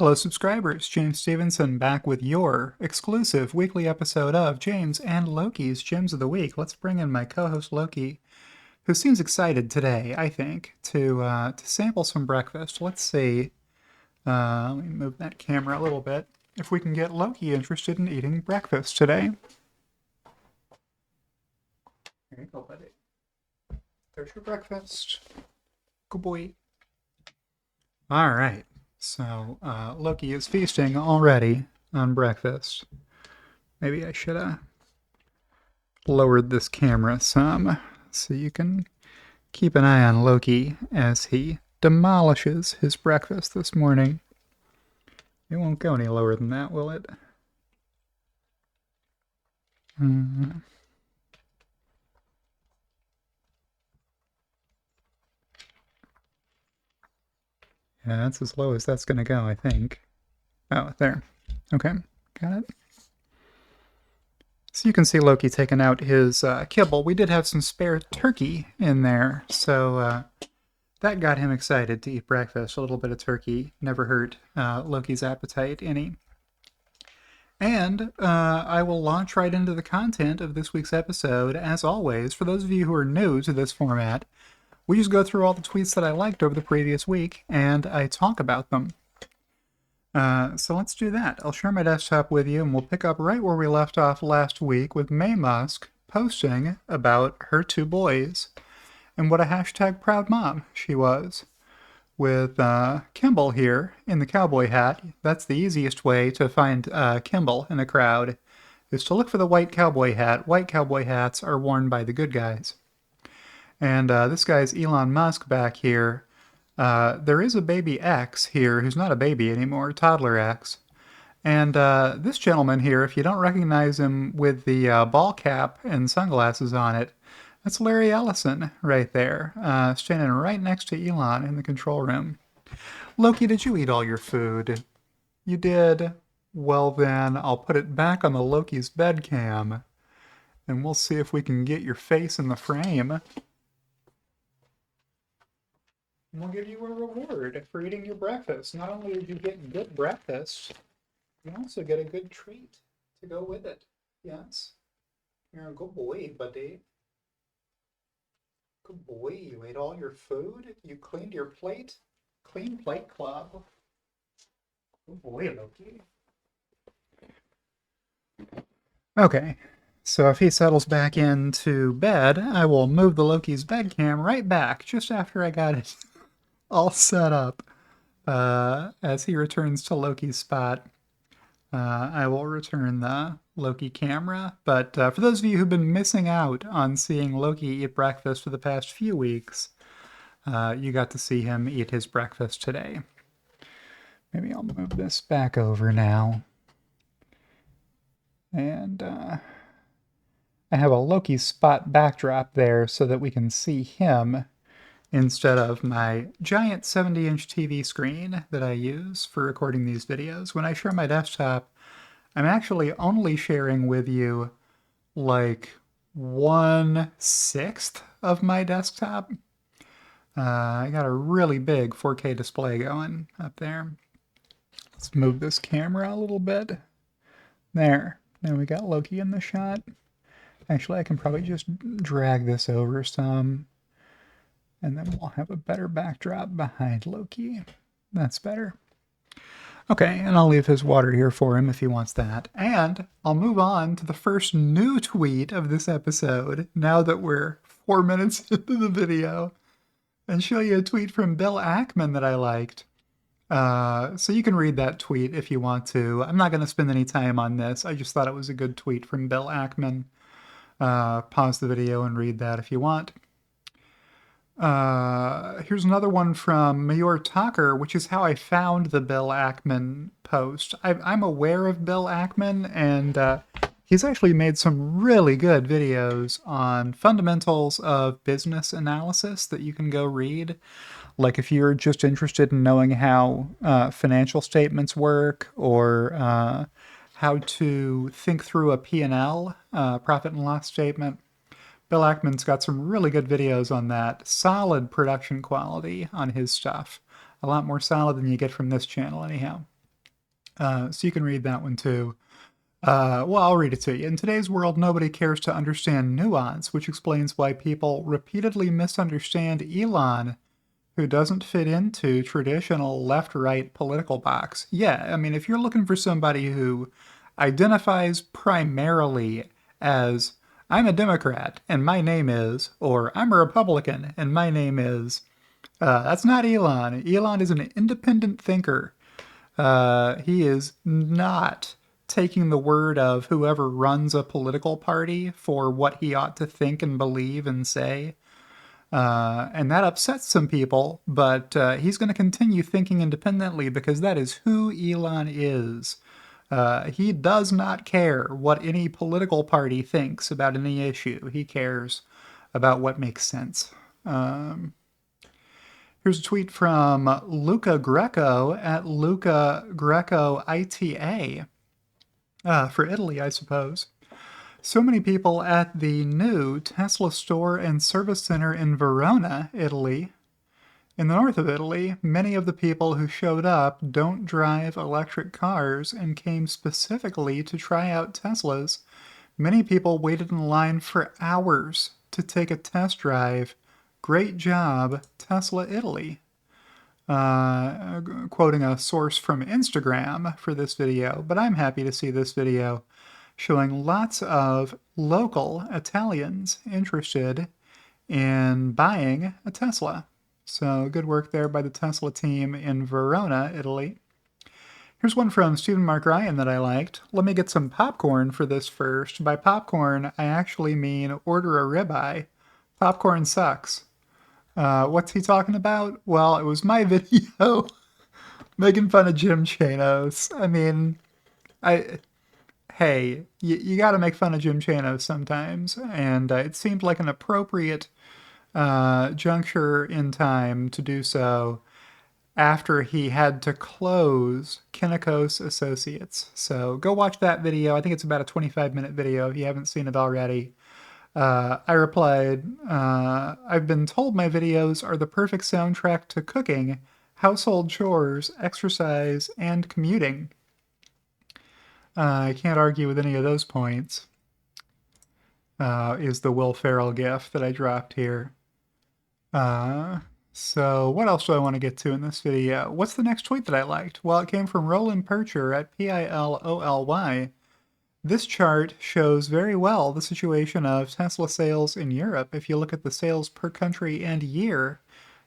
Hello, subscribers. James Stevenson back with your exclusive weekly episode of James and Loki's Gems of the Week. Let's bring in my co-host Loki, who seems excited today, I think, to sample some breakfast. Let's see. Let me move that camera a little bit. If we can get Loki interested in eating breakfast today. There you go, buddy. There's your breakfast. Good boy. All right. So, Loki is feasting already on breakfast. Maybe I should have lowered this camera some so you can keep an eye on Loki as he demolishes his breakfast this morning. It won't go any lower than that, will it? Yeah, that's as low as that's going to go, I think. Oh, there. Okay, got it. So you can see Loki taking out his kibble. We did have some spare turkey in there, so that got him excited to eat breakfast. A little bit of turkey never hurt Loki's appetite any. And I will launch right into the content of this week's episode. As always, for those of you who are new to this format, we just go through all the tweets that I liked over the previous week, and I talk about them. So let's do that. I'll share my desktop with you, and we'll pick up right where we left off last week with Mae Musk posting about her two boys and what a hashtag proud mom she was. With Kimball here in the cowboy hat. That's the easiest way to find Kimball in a crowd, is to look for the white cowboy hat. White cowboy hats are worn by the good guys. And this guy's Elon Musk back here. There is a baby X here who's not a baby anymore, toddler X. And this gentleman here, if you don't recognize him with the ball cap and sunglasses on it, that's Larry Ellison right there, standing right next to Elon in the control room. Loki, did you eat all your food? You did? Well then, I'll put it back on the Loki's bed cam, and we'll see if we can get your face in the frame. And we'll give you a reward for eating your breakfast. Not only did you get good breakfast, you also get a good treat to go with it. Yes? You're a good boy, buddy. Good boy, you ate all your food? You cleaned your plate? Clean plate club. Good boy, Loki. Okay, so if he settles back into bed, I will move the Loki's bed cam right back just after I got it all set up. As he returns to Loki's spot, I will return the Loki camera. But for those of you who've been missing out on seeing Loki eat breakfast for the past few weeks, you got to see him eat his breakfast today. Maybe I'll move this back over now. And I have a Loki spot backdrop there so that we can see him instead of my giant 70-inch TV screen that I use for recording these videos. When I share my desktop, I'm actually only sharing with you like 1/6 of my desktop. I got a really big 4K display going up there. Let's move this camera a little bit. There. Now we got Loki in the shot. Actually, I can probably just drag this over some, and then we'll have a better backdrop behind Loki. That's better. Okay, and I'll leave his water here for him if he wants that. And I'll move on to the first new tweet of this episode, now that we're 4 minutes into the video, and show you a tweet from Bill Ackman that I liked. So you can read that tweet if you want to. I'm not going to spend any time on this. I just thought it was a good tweet from Bill Ackman. Pause the video and read that if you want. Here's another one from Mayor Tucker, which is how I found the Bill Ackman post. I'm aware of Bill Ackman, and he's actually made some really good videos on fundamentals of business analysis that you can go read. Like if you're just interested in knowing how financial statements work, or how to think through a P&L, profit and loss statement, Bill Ackman's got some really good videos on that. Solid production quality on his stuff. A lot more solid than you get from this channel anyhow. So you can read that one too. Well, I'll read it to you. In today's world, nobody cares to understand nuance, which explains why people repeatedly misunderstand Elon, who doesn't fit into traditional left-right political box. Yeah, I mean, if you're looking for somebody who identifies primarily as I'm a Democrat and my name is, or I'm a Republican and my name is, that's not Elon. Elon is an independent thinker. He is not taking the word of whoever runs a political party for what he ought to think and believe and say. And that upsets some people, but he's going to continue thinking independently because that is who Elon is. He does not care what any political party thinks about any issue. He cares about what makes sense. Um, Here's a tweet from Luca Greco at Luca Greco ITA, for Italy, I suppose. So many people at the new Tesla store and service center in Verona, Italy. In the north of Italy, many of the people who showed up don't drive electric cars and came specifically to try out Teslas. Many people waited in line for hours to take a test drive. Great job, Tesla Italy. Quoting a source from Instagram for this video, but I'm happy to see this video showing lots of local Italians interested in buying a Tesla. So good work there by the Tesla team in Verona, Italy. Here's one from Stephen Mark Ryan that I liked. Let me get some popcorn for this first. By popcorn, I actually mean order a ribeye. Popcorn sucks. What's he talking about? Well, it was my video making fun of Jim Chanos. I mean, I hey, you got to make fun of Jim Chanos sometimes, and it seemed like an appropriate juncture in time to do so after he had to close Kinnikos Associates. So go watch that video. I think it's about a 25-minute video if you haven't seen it already. I replied, I've been told my videos are the perfect soundtrack to cooking, household chores, exercise, and commuting. I can't argue with any of those points, is the Will Ferrell gif that I dropped here. So what else do I want to get to in this video? What's the next tweet that I liked? Well, it came from Roland Percher at Pilolly. This chart shows very well the situation of Tesla sales in Europe. If you look at the sales per country and year,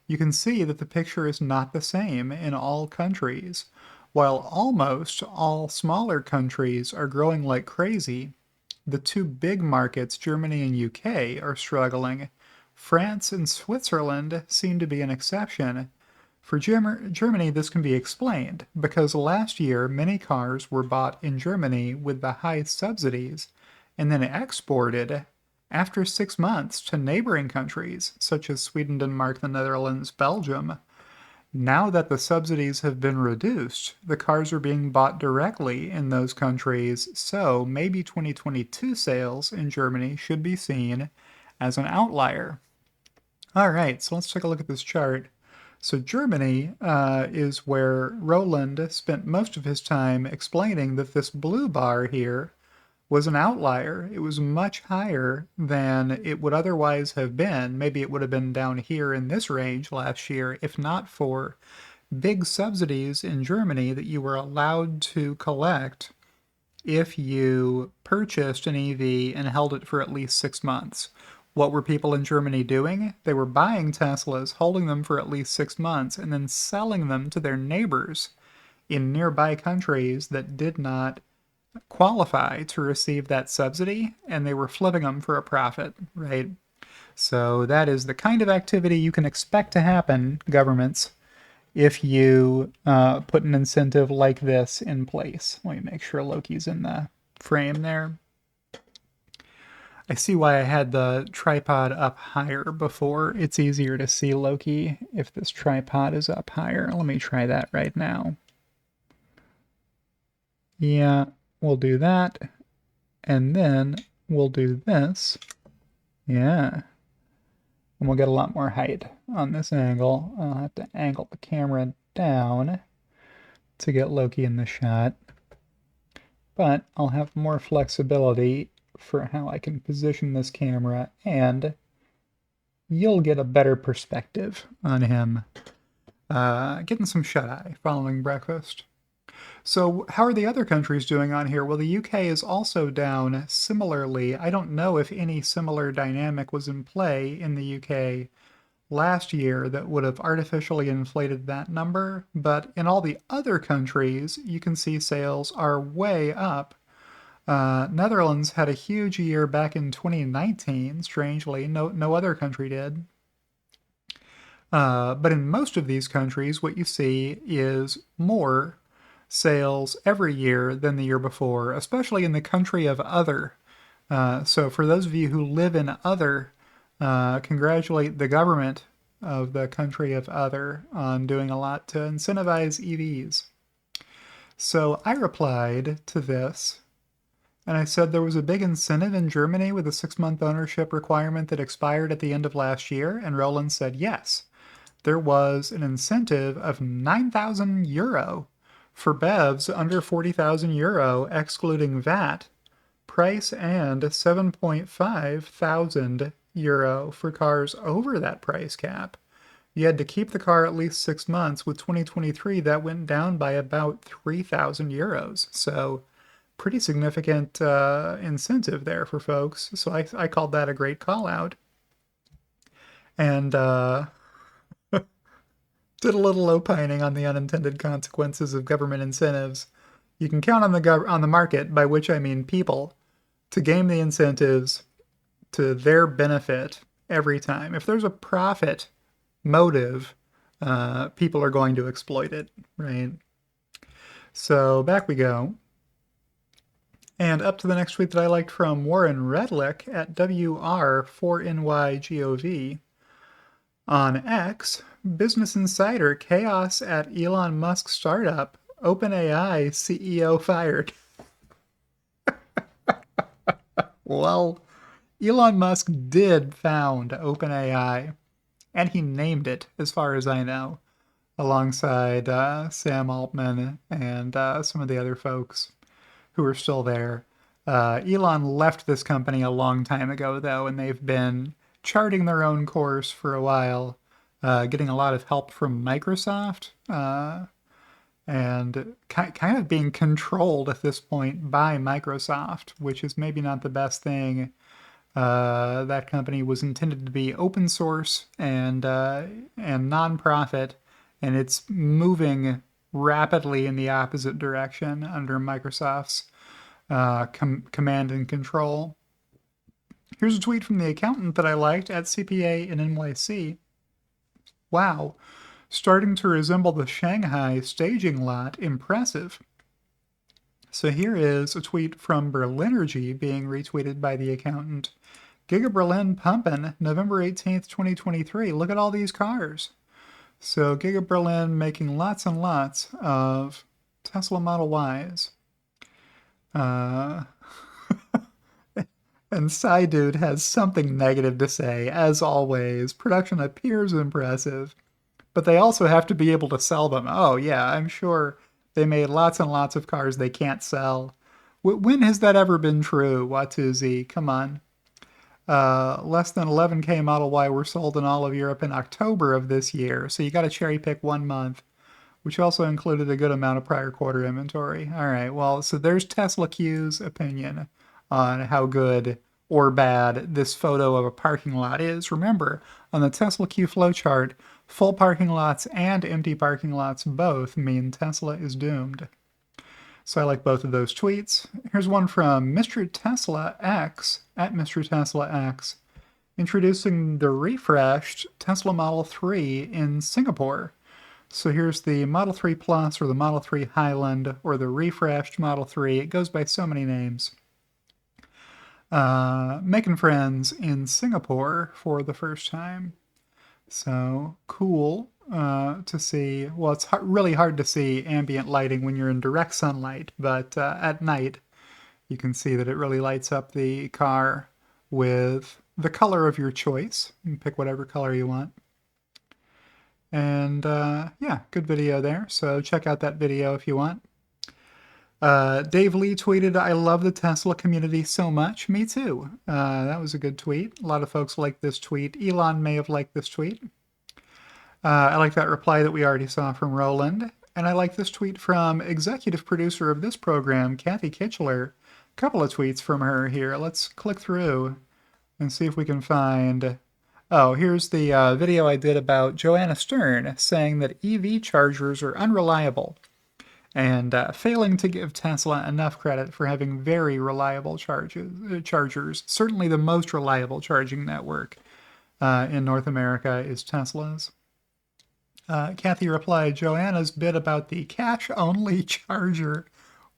you can see that the picture is not the same in all countries. While almost all smaller countries are growing like crazy, the two big markets, Germany and UK, are struggling. France and Switzerland seem to be an exception. For Germany, this can be explained because last year many cars were bought in Germany with the high subsidies and then exported after 6 months to neighboring countries such as Sweden, Denmark, the Netherlands, Belgium. Now that the subsidies have been reduced, the cars are being bought directly in those countries, so maybe 2022 sales in Germany should be seen as an outlier. All right, so let's take a look at this chart. So Germany is where Roland spent most of his time explaining that this blue bar here was an outlier. It was much higher than it would otherwise have been. Maybe it would have been down here in this range last year, if not for big subsidies in Germany that you were allowed to collect if you purchased an EV and held it for at least 6 months. What were people in Germany doing? They were buying Teslas, holding them for at least 6 months, and then selling them to their neighbors in nearby countries that did not qualify to receive that subsidy, and they were flipping them for a profit, right? So that is the kind of activity you can expect to happen, governments, if you put an incentive like this in place. Let me make sure Loki's in the frame there. I see why I had the tripod up higher before. It's easier to see Loki if this tripod is up higher. Let me try that right now. Yeah, we'll do that. And then we'll do this. Yeah. And we'll get a lot more height on this angle. I'll have to angle the camera down to get Loki in the shot, but I'll have more flexibility for how I can position this camera, and you'll get a better perspective on him getting some shut-eye following breakfast. So how are the other countries doing on here? Well, the UK is also down similarly. I don't know if any similar dynamic was in play in the UK last year that would have artificially inflated that number, but in all the other countries, you can see sales are way up. Netherlands had a huge year back in 2019, strangely. No other country did. But in most of these countries, what you see is more sales every year than the year before, especially in the country of other. So for those of you who live in other, congratulate the government of the country of other on doing a lot to incentivize EVs. So I replied to this, and I said there was a big incentive in Germany with a 6-month ownership requirement that expired at the end of last year, and Roland said yes. There was an incentive of 9,000 euro for BEVs under 40,000 euro, excluding VAT, price, and 7.5 thousand euro for cars over that price cap. You had to keep the car at least 6 months. With 2023, that went down by about 3,000 euros. So pretty significant incentive there for folks. So I called that a great call out. And did a little opining on the unintended consequences of government incentives. You can count on the market, by which I mean people, to game the incentives to their benefit every time. If there's a profit motive, people are going to exploit it, right? So back we go. And up to the next tweet that I liked from Warren Redlick at WR4NYGOV on X. Business Insider, chaos at Elon Musk startup, OpenAI CEO fired. Well, Elon Musk did found OpenAI, and he named it, as far as I know, alongside Sam Altman and some of the other folks who are still there. Elon left this company a long time ago, though, and they've been charting their own course for a while. Getting a lot of help from Microsoft, and kind of being controlled at this point by Microsoft, which is maybe not the best thing. That company was intended to be open source and nonprofit, and it's moving rapidly in the opposite direction under Microsoft's command and control. Here's a tweet from the accountant that I liked at CPA in NYC. Wow, starting to resemble the Shanghai staging lot. Impressive. So here is a tweet from Berlinergy being retweeted by the accountant. Giga Berlin pumping, November 18th, 2023. Look at all these cars. So Giga Berlin making lots and lots of Tesla Model Ys. And Dude has something negative to say, as always. Production appears impressive, but they also have to be able to sell them. Oh, yeah, I'm sure they made lots and lots of cars they can't sell. When has that ever been true, Watuzi? Come on. Less than 11K Model Y were sold in all of Europe in October of this year, so you got to cherry pick 1 month, which also included a good amount of prior quarter inventory. All right, well, so there's Tesla Q's opinion on how good or bad this photo of a parking lot is. Remember, on the Tesla Q flowchart, full parking lots and empty parking lots both mean Tesla is doomed. So I like both of those tweets. Here's one from Mr. Tesla X, at Mr. Tesla X, introducing the refreshed Tesla Model 3 in Singapore. So here's the Model 3 Plus, or the Model 3 Highland, or the refreshed Model 3. It goes by so many names. Making friends in Singapore for the first time. So cool to see. Well, it's really hard to see ambient lighting when you're in direct sunlight, but at night you can see that it really lights up the car with the color of your choice. You can pick whatever color you want. And yeah, good video there. So check out that video if you want. Dave Lee tweeted, I love the Tesla community so much. Me too. That was a good tweet. A lot of folks like this tweet. Elon may have liked this tweet. I like that reply that we already saw from Roland. And I like this tweet from executive producer of this program, Kathy Kitchler. A couple of tweets from her here. Let's click through and see if we can find... Oh, here's the video I did about Joanna Stern saying that EV chargers are unreliable and failing to give Tesla enough credit for having very reliable chargers. Certainly the most reliable charging network in North America is Tesla's. Kathy replied, Joanna's bit about the cash-only charger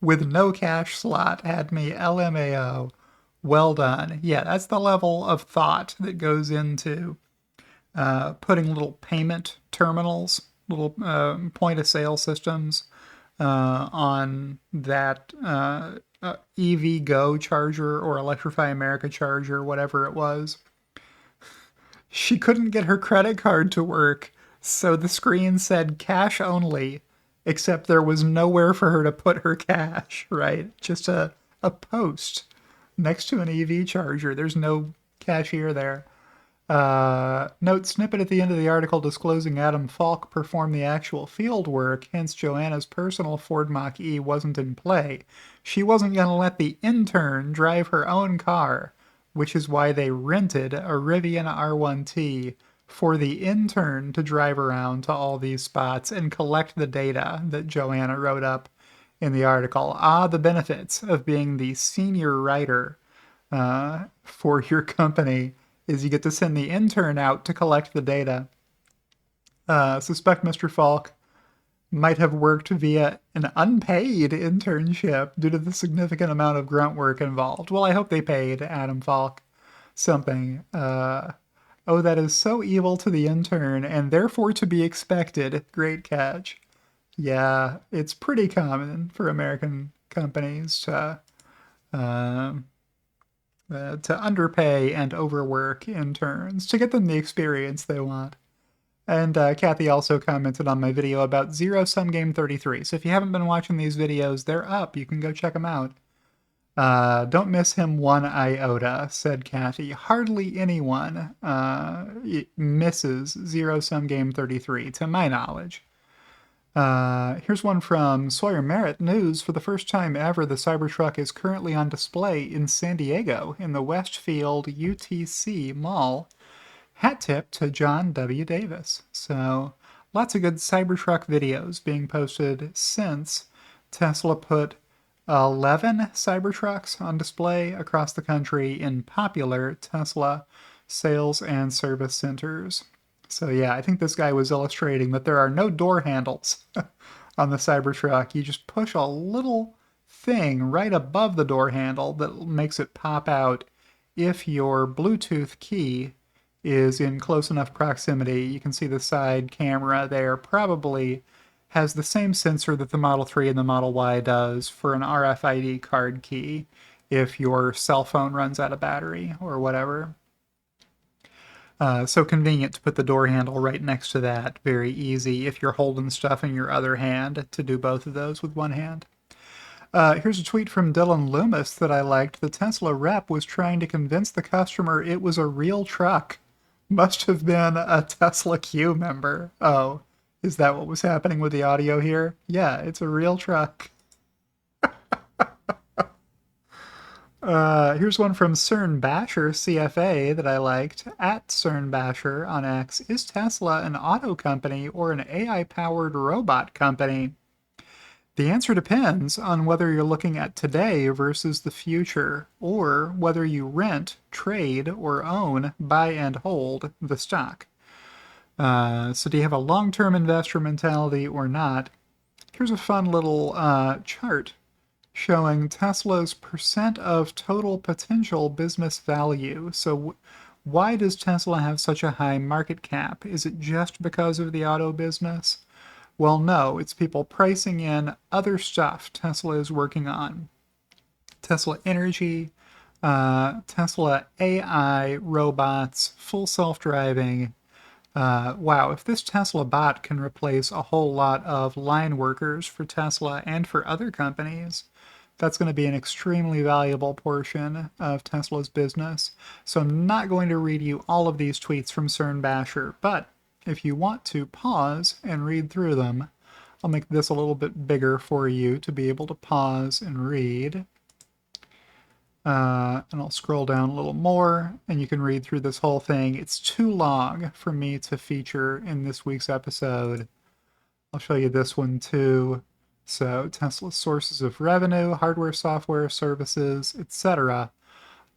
with no cash slot had me LMAO. Well done. Yeah, that's the level of thought that goes into putting little payment terminals, little point-of-sale systems on that EV Go charger or Electrify America charger, whatever it was. She couldn't get her credit card to work, so the screen said cash only, except there was nowhere for her to put her cash, right? Just a post next to an EV charger. There's no cashier there. Note snippet at the end of the article disclosing Adam Falk performed the actual field work, hence Joanna's personal Ford Mach-E wasn't in play. She wasn't going to let the intern drive her own car, which is why they rented a Rivian R1T for the intern to drive around to all these spots and collect the data that Joanna wrote up in the article. The benefits of being the senior writer for your company is you get to send the intern out to collect the data. Suspect Mr. Falk might have worked via an unpaid internship due to the significant amount of grunt work involved. Well, I hope they paid Adam Falk something. Oh, that is so evil to the intern and therefore to be expected. Great catch. Yeah, it's pretty common for American companies to underpay and overwork interns to get them the experience they want. And Kathy also commented on my video about Zero Sum Game 33. So if you haven't been watching these videos, they're up. You can go check them out. Don't miss him one iota, said Kathy. Hardly anyone misses Zero Sum Game 33, to my knowledge. Here's one from Sawyer Merritt News. For the first time ever, the Cybertruck is currently on display in San Diego in the Westfield UTC Mall. Hat tip to John W. Davis. So lots of good Cybertruck videos being posted since Tesla put 11 Cybertrucks on display across the country in popular Tesla sales and service centers. So yeah, I think this guy was illustrating that there are no door handles on the Cybertruck. You just push a little thing right above the door handle that makes it pop out if your Bluetooth key is in close enough proximity. You can see the side camera there probably has the same sensor that the Model 3 and the Model Y does for an RFID card key if your cell phone runs out of battery or whatever. So convenient to put the door handle right next to that. Very easy if you're holding stuff in your other hand to do both of those with one hand. Here's a tweet from Dylan Loomis that I liked. The Tesla rep was trying to convince the customer it was a real truck. Must have been a Tesla Q member. Oh, is that what was happening with the audio here? Yeah, it's a real truck. Here's one from Cern Basher, CFA, that I liked. At Cern Basher on X, is Tesla an auto company or an AI-powered robot company? The answer depends on whether you're looking at today versus the future, or whether you rent, trade, or own, buy and hold the stock. So do you have a long-term investor mentality or not? Here's a fun little chart showing Tesla's percent of total potential business value. So why does Tesla have such a high market cap? Is it just because of the auto business? Well, no, it's people pricing in other stuff Tesla is working on. Tesla Energy, Tesla AI, robots, full self-driving, Wow, if this Tesla bot can replace a whole lot of line workers for Tesla and for other companies, that's going to be an extremely valuable portion of Tesla's business. So I'm not going to read you all of these tweets from Cern Basher, but if you want to pause and read through them, I'll make this a little bit bigger for you to be able to pause and read. And I'll scroll down a little more, and you can read through this whole thing. It's too long for me to feature in this week's episode. I'll show you this one too. So, Tesla's sources of revenue, hardware, software, services, etc.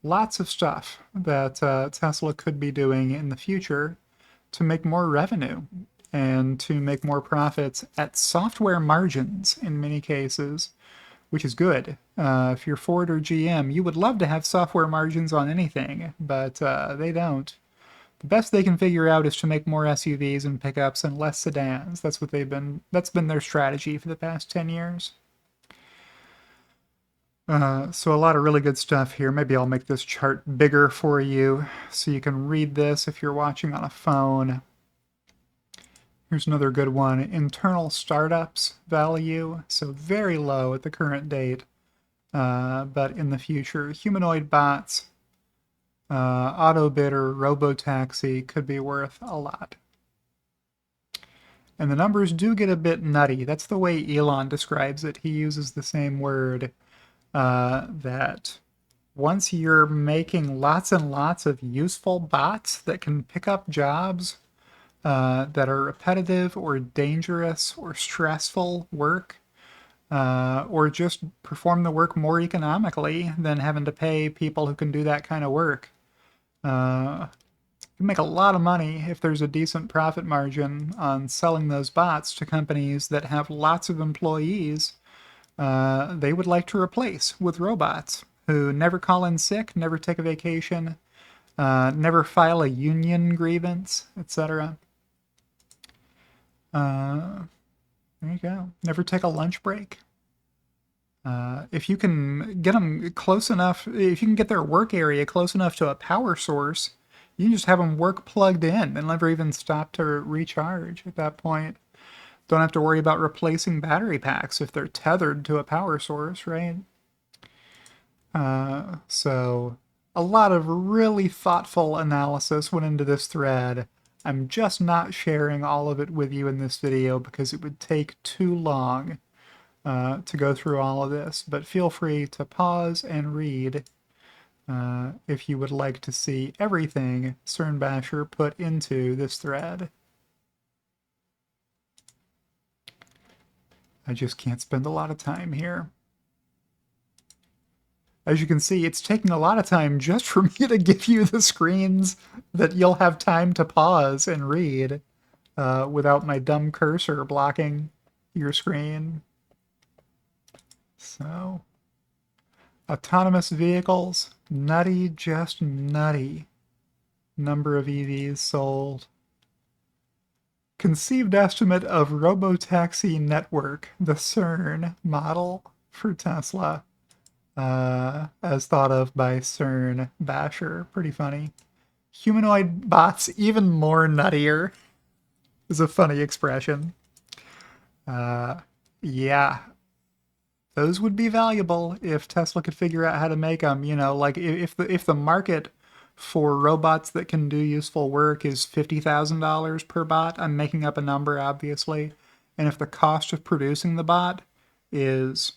Lots of stuff that Tesla could be doing in the future to make more revenue and to make more profits at software margins in many cases, which is good. If you're Ford or GM, you would love to have software margins on anything, but they don't. The best they can figure out is to make more SUVs and pickups and less sedans. That's been their strategy for the past 10 years. So a lot of really good stuff here. Maybe I'll make this chart bigger for you so you can read this if you're watching on a phone. Here's another good one. Internal startups value, so very low at the current date, but in the future. Humanoid bots, auto bidder, robotaxi could be worth a lot. And the numbers do get a bit nutty. That's the way Elon describes it. He uses the same word, that once you're making lots and lots of useful bots that can pick up jobs, that are repetitive or dangerous or stressful work, or just perform the work more economically than having to pay people who can do that kind of work. You can make a lot of money if there's a decent profit margin on selling those bots to companies that have lots of employees they would like to replace with robots who never call in sick, never take a vacation, never file a union grievance, etc. There you go. Never take a lunch break. If you can get them close enough, if you can get their work area close enough to a power source, you can just have them work plugged in and never even stop to recharge at that point. Don't have to worry about replacing battery packs if they're tethered to a power source, right? So a lot of really thoughtful analysis went into this thread. I'm just not sharing all of it with you in this video because it would take too long to go through all of this, but feel free to pause and read if you would like to see everything Cern Basher put into this thread. I just can't spend a lot of time here. As you can see, it's taking a lot of time just for me to give you the screens that you'll have time to pause and read without my dumb cursor blocking your screen. So, autonomous vehicles, nutty, just nutty. Number of EVs sold. Conceived estimate of robotaxi network, the Cern model for Tesla. As thought of by Cern Basher. Pretty funny. Humanoid bots, even more nuttier, is a funny expression. Yeah. Those would be valuable if Tesla could figure out how to make them. You know, like if the market for robots that can do useful work is $50,000 per bot, I'm making up a number, obviously, and if the cost of producing the bot is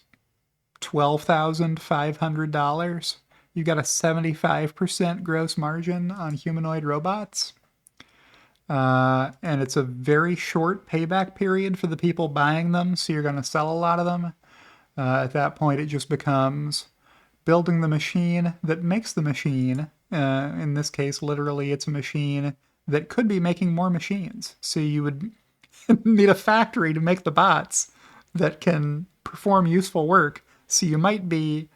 $12,500, you got a 75% gross margin on humanoid robots. And it's a very short payback period for the people buying them, so you're going to sell a lot of them. At that point, it just becomes building the machine that makes the machine. In this case, literally, it's a machine that could be making more machines. So you would need a factory to make the bots that can perform useful work. So you might be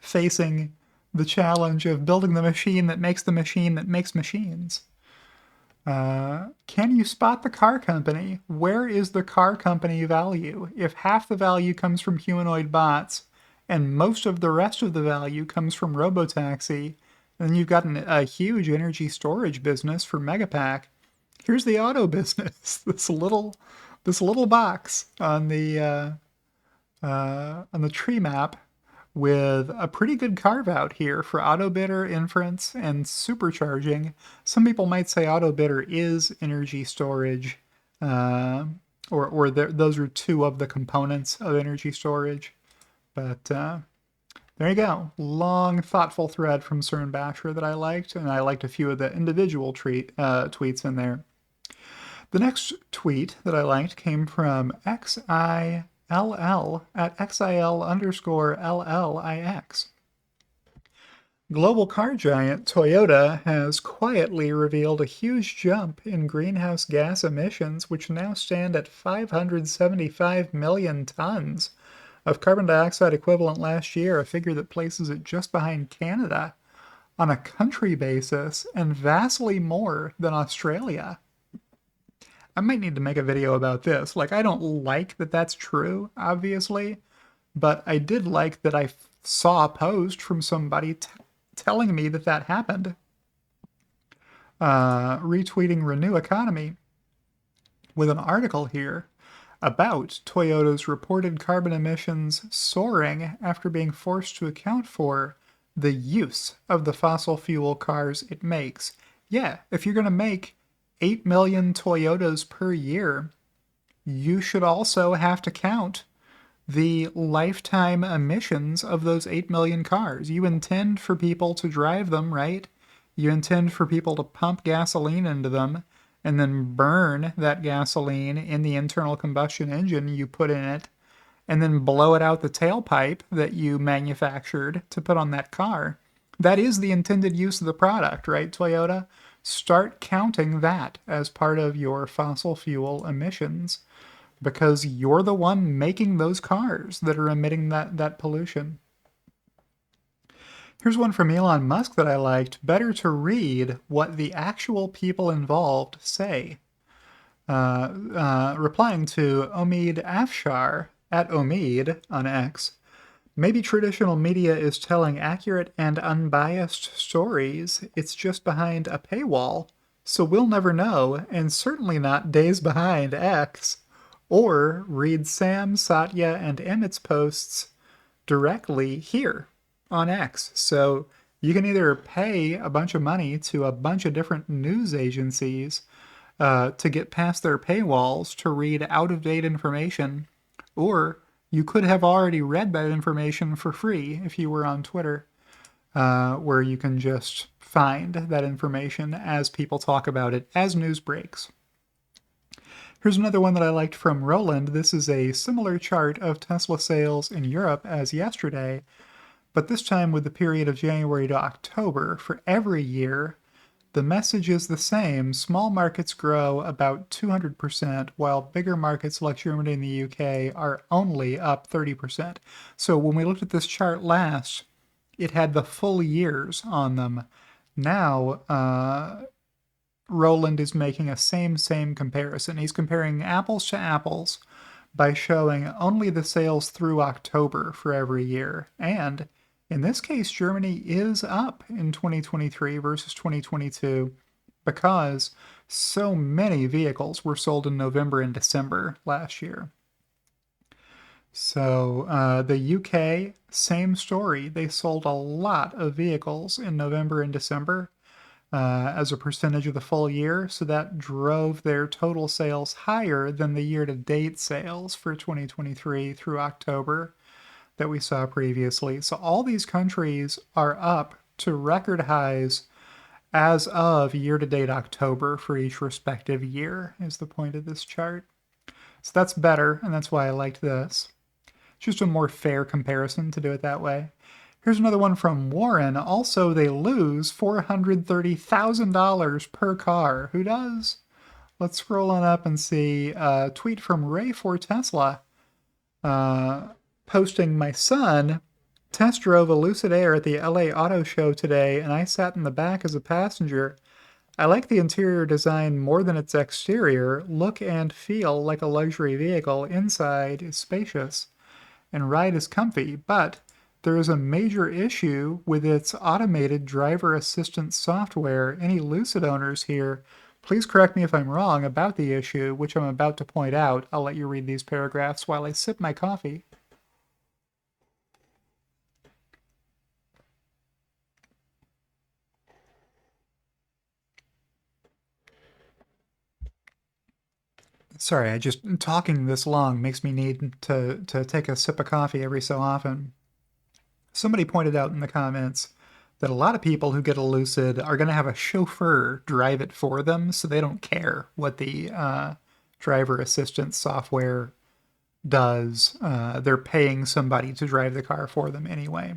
facing the challenge of building the machine that makes machines. Can you spot the car company? Where is the car company value? If half the value comes from humanoid bots and most of the rest of the value comes from robotaxi, And you've got a huge energy storage business for Megapack. Here's the auto business. This little box on the tree map with a pretty good carve out here for auto bidder, inference, and supercharging. Some people might say auto bidder is energy storage, uh, or those are two of the components of energy storage. But there you go. Long, thoughtful thread from Cern Basher that I liked, and I liked a few of the individual tweets in there. The next tweet that I liked came from XILL at XIL_LLIX. Global car giant Toyota has quietly revealed a huge jump in greenhouse gas emissions, which now stand at 575 million tons of carbon dioxide equivalent last year, a figure that places it just behind Canada on a country basis and vastly more than Australia. I might need to make a video about this. Like, I don't like that that's true, obviously, but I did like that I saw a post from somebody telling me that that happened. Retweeting Renew Economy with an article here about Toyota's reported carbon emissions soaring after being forced to account for the use of the fossil fuel cars it makes. Yeah, if you're going to make 8 million Toyotas per year, you should also have to count the lifetime emissions of those 8 million cars. You intend for people to drive them, right? You intend for people to pump gasoline into them and then burn that gasoline in the internal combustion engine you put in it and then blow it out the tailpipe that you manufactured to put on that car. That is the intended use of the product, right, Toyota? Start counting that as part of your fossil fuel emissions because you're the one making those cars that are emitting that pollution. Here's one from Elon Musk that I liked. Better to read what the actual people involved say. Replying to Omid Afshar at Omid on X, maybe traditional media is telling accurate and unbiased stories. It's just behind a paywall, so we'll never know, and certainly not days behind X. Or read Sam, Satya, and Emmett's posts directly here on X. So you can either pay a bunch of money to a bunch of different news agencies to get past their paywalls to read out-of-date information, or you could have already read that information for free if you were on Twitter, where you can just find that information as people talk about it as news breaks. Here's another one that I liked from Roland. This is a similar chart of Tesla sales in Europe as yesterday, but this time with the period of January to October. For every year, the message is the same. Small markets grow about 200%, while bigger markets like Germany and the UK are only up 30%. So when we looked at this chart last, it had the full years on them. Now, Roland is making a same comparison. He's comparing apples to apples by showing only the sales through October for every year. And in this case, Germany is up in 2023 versus 2022 because so many vehicles were sold in November and December last year. So the UK, same story. They sold a lot of vehicles in November and December as a percentage of the full year, so that drove their total sales higher than the year-to-date sales for 2023 through October that we saw previously. So all these countries are up to record highs as of year-to-date October for each respective year, is the point of this chart. So that's better, and that's why I liked this. Just a more fair comparison to do it that way. Here's another one from Warren. Also, they lose $430,000 per car. Who does? Let's scroll on up and see a tweet from Ray for Tesla. Posting, my son test drove a Lucid Air at the LA Auto Show today, and I sat in the back as a passenger. I like the interior design more than its exterior. Look and feel like a luxury vehicle. Inside is spacious and ride is comfy, but There is a major issue with its automated driver assistance software. Any Lucid owners here, please correct me if I'm wrong about the issue, which I'm about to point out. I'll let you read these paragraphs while I sip my coffee. Sorry, I just talking this long makes me need to take a sip of coffee every so often. Somebody pointed out in the comments that a lot of people who get a Lucid are going to have a chauffeur drive it for them, so they don't care what the driver assistance software does. They're paying somebody to drive the car for them anyway.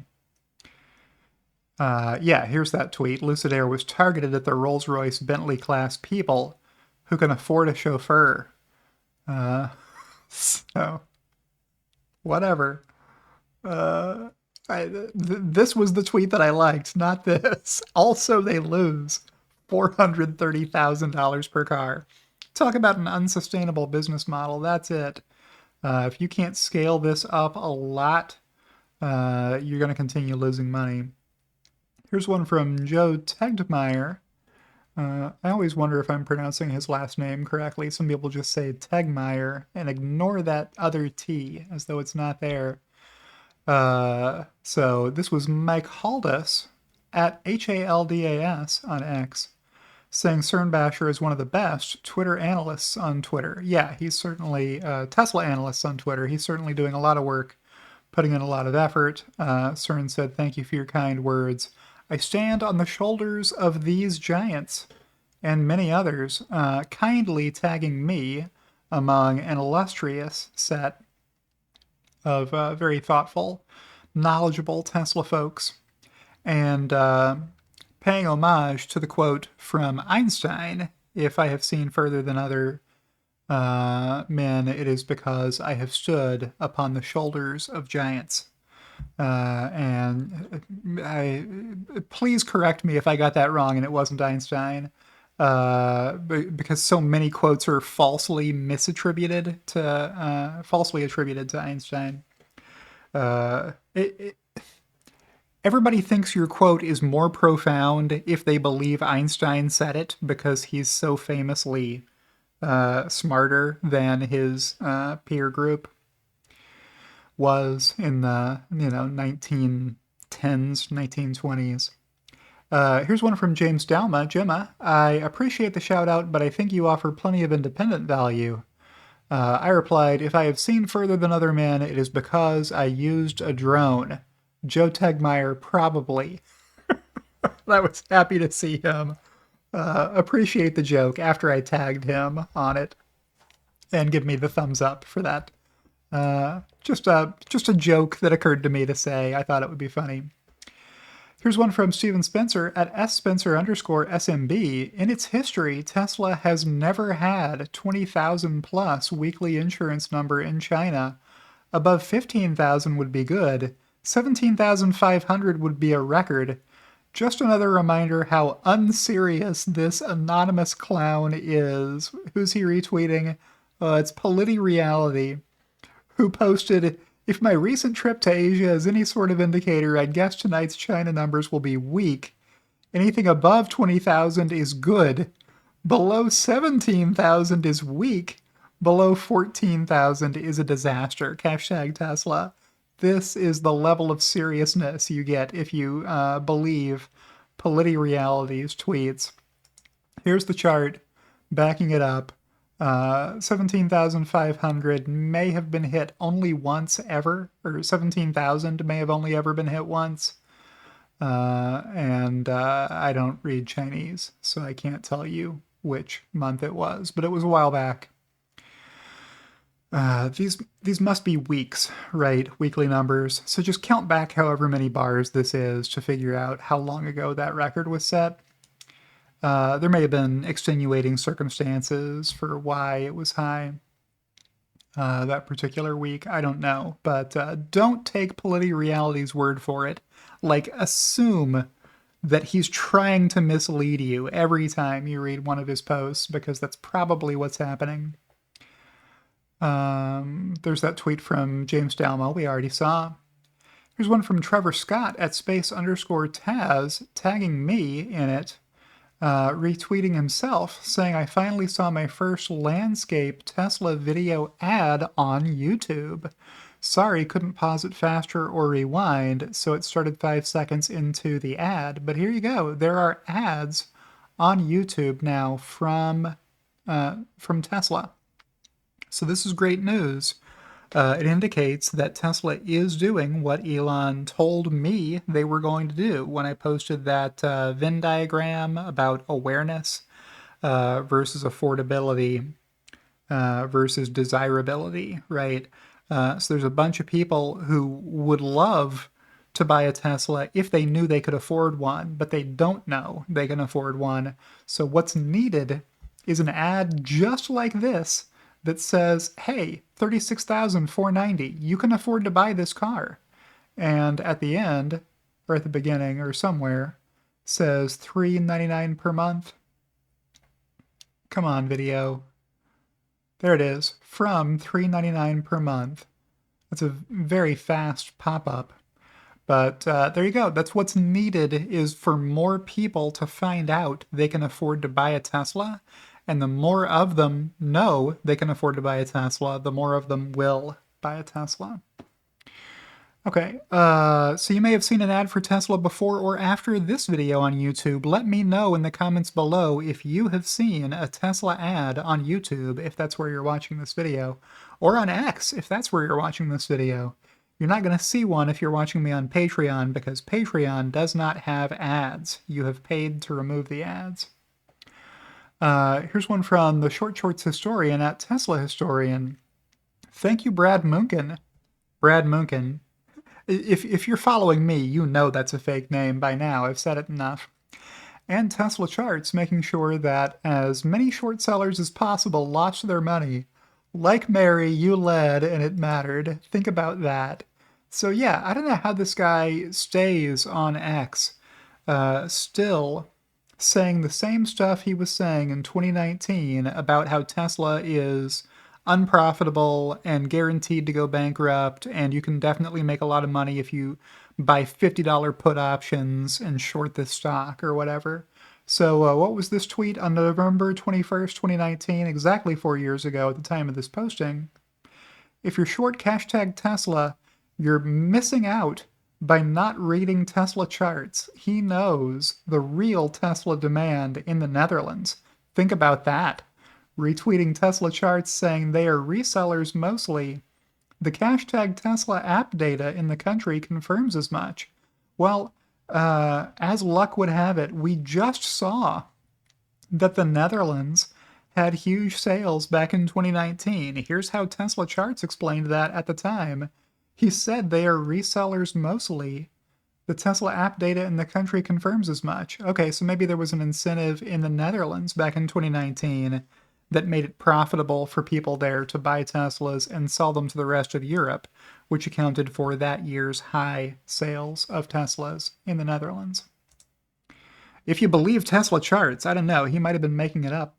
Yeah, here's that tweet. Lucid Air was targeted at the Rolls-Royce Bentley class people who can afford a chauffeur. So, whatever. Uh, this was the tweet that I liked, not this. Also, they lose $430,000 per car. Talk about an unsustainable business model. That's it. If you can't scale this up a lot, you're going to continue losing money. Here's one from Joe Tegmeyer. I always wonder if I'm pronouncing his last name correctly. Some people just say Tegmeyer and ignore that other T as though it's not there. So this was Mike Haldas at Haldas on X saying Cern Basher is one of the best Twitter analysts on Twitter. Yeah, he's certainly Tesla analysts on Twitter. He's certainly doing a lot of work, putting in a lot of effort. Cern said, "Thank you for your kind words. I stand on the shoulders of these giants and many others, kindly tagging me among an illustrious set of very thoughtful, knowledgeable Tesla folks, and paying homage to the quote from Einstein, if I have seen further than other men, it is because I have stood upon the shoulders of giants." And please correct me if I got that wrong and it wasn't Einstein, because so many quotes are falsely attributed to Einstein. Uh, it, Everybody thinks your quote is more profound if they believe Einstein said it because he's so famously smarter than his peer group was in the 1910s, 1920s. Here's one from James Dalma. Gemma, I appreciate the shout out, but I think you offer plenty of independent value. I replied, if I have seen further than other men, it is because I used a drone. Joe Tegmeyer, probably. I was happy to see him appreciate the joke after I tagged him on it and give me the thumbs up for that. Just a joke that occurred to me to say. I thought it would be funny. Here's one from Steven Spencer at @Spencer_SMB. In its history, Tesla has never had 20,000 plus weekly insurance number in China. Above 15,000 would be good. 17,500 would be a record. Just another reminder how unserious this anonymous clown is. Who's he retweeting? It's PolitiReality, who posted, if my recent trip to Asia is any sort of indicator, I'd guess tonight's China numbers will be weak. Anything above 20,000 is good. Below 17,000 is weak. Below 14,000 is a disaster. Hashtag Tesla. This is the level of seriousness you get if you believe PolitiReality's tweets. Here's the chart backing it up. 17,500 may have been hit only once ever, or 17,000 may have only ever been hit once. And I don't read Chinese, so I can't tell you which month it was, but it was a while back. These must be weeks, right? Weekly numbers. So just count back however many bars this is to figure out how long ago that record was set. There may have been extenuating circumstances for why it was high that particular week. I don't know. But don't take PolitiReality's word for it. Like, assume that he's trying to mislead you every time you read one of his posts, because that's probably what's happening. There's that tweet from James Dalma we already saw. Here's one from Trevor Scott at space_Taz, tagging me in it, retweeting himself, saying, I finally saw my first landscape Tesla video ad on YouTube. Sorry, couldn't pause it faster or rewind, so it started 5 seconds into the ad. But here you go. There are ads on YouTube now from Tesla. So this is great news. It indicates that Tesla is doing what Elon told me they were going to do when I posted that Venn diagram about awareness versus affordability versus desirability, right? So there's a bunch of people who would love to buy a Tesla if they knew they could afford one, but they don't know they can afford one. So what's needed is an ad just like this that says, hey, $36,490, you can afford to buy this car. And at the end, or at the beginning, or somewhere, says $399 per month. Come on, video. There it is, from $399 per month. That's a very fast pop-up. But there you go. That's what's needed, is for more people to find out they can afford to buy a Tesla. And the more of them know they can afford to buy a Tesla, the more of them will buy a Tesla. Okay, so you may have seen an ad for Tesla before or after this video on YouTube. Let me know in the comments below if you have seen a Tesla ad on YouTube, if that's where you're watching this video, or on X, if that's where you're watching this video. You're not going to see one if you're watching me on Patreon, because Patreon does not have ads. You have paid to remove the ads. Here's one from the Short Shorts Historian at Tesla Historian. Thank you, Brad Munkin. Brad Munkin. If you're following me, you know that's a fake name by now. I've said it enough. And Tesla Charts, making sure that as many short sellers as possible lost their money. Like Mary, you led and it mattered. Think about that. So yeah, I don't know how this guy stays on X, still saying the same stuff he was saying in 2019 about how Tesla is unprofitable and guaranteed to go bankrupt, and you can definitely make a lot of money if you buy $50 put options and short this stock or whatever. So what was this tweet on November 21st, 2019, exactly 4 years ago at the time of this posting? If you're short hashtag Tesla, you're missing out by not reading Tesla charts. He knows the real Tesla demand in the Netherlands. Think about that. Retweeting Tesla charts saying they are resellers mostly. The hashtag Tesla app data in the country confirms as much. Well, as luck would have it, we just saw that the Netherlands had huge sales back in 2019. Here's how Tesla charts explained that at the time. He said they are resellers mostly. The Tesla app data in the country confirms as much. Okay, so maybe there was an incentive in the Netherlands back in 2019 that made it profitable for people there to buy Teslas and sell them to the rest of Europe, which accounted for that year's high sales of Teslas in the Netherlands. If you believe Tesla charts, I don't know, he might have been making it up.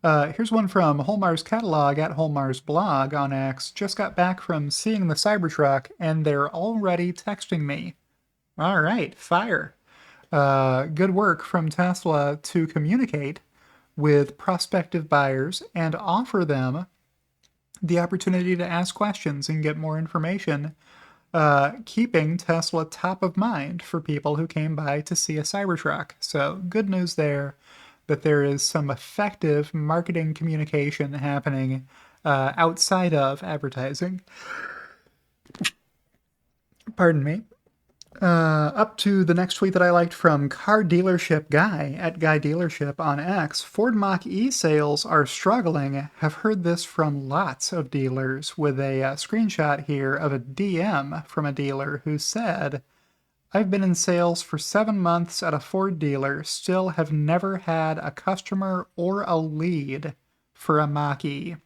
Here's one from Holmar's Catalog at Holmar's blog on X. Just got back from seeing the Cybertruck, and they're already texting me. All right, fire. Good work from Tesla to communicate with prospective buyers and offer them the opportunity to ask questions and get more information, keeping Tesla top of mind for people who came by to see a Cybertruck. So good news there, that there is some effective marketing communication happening outside of advertising. Pardon me. Up to the next tweet that I liked from Car Dealership Guy at Guy Dealership on X. Ford Mach-E sales are struggling. Have heard this from lots of dealers, with a screenshot here of a DM from a dealer who said, I've been in sales for 7 months at a Ford dealer, still have never had a customer or a lead for a Mach-E.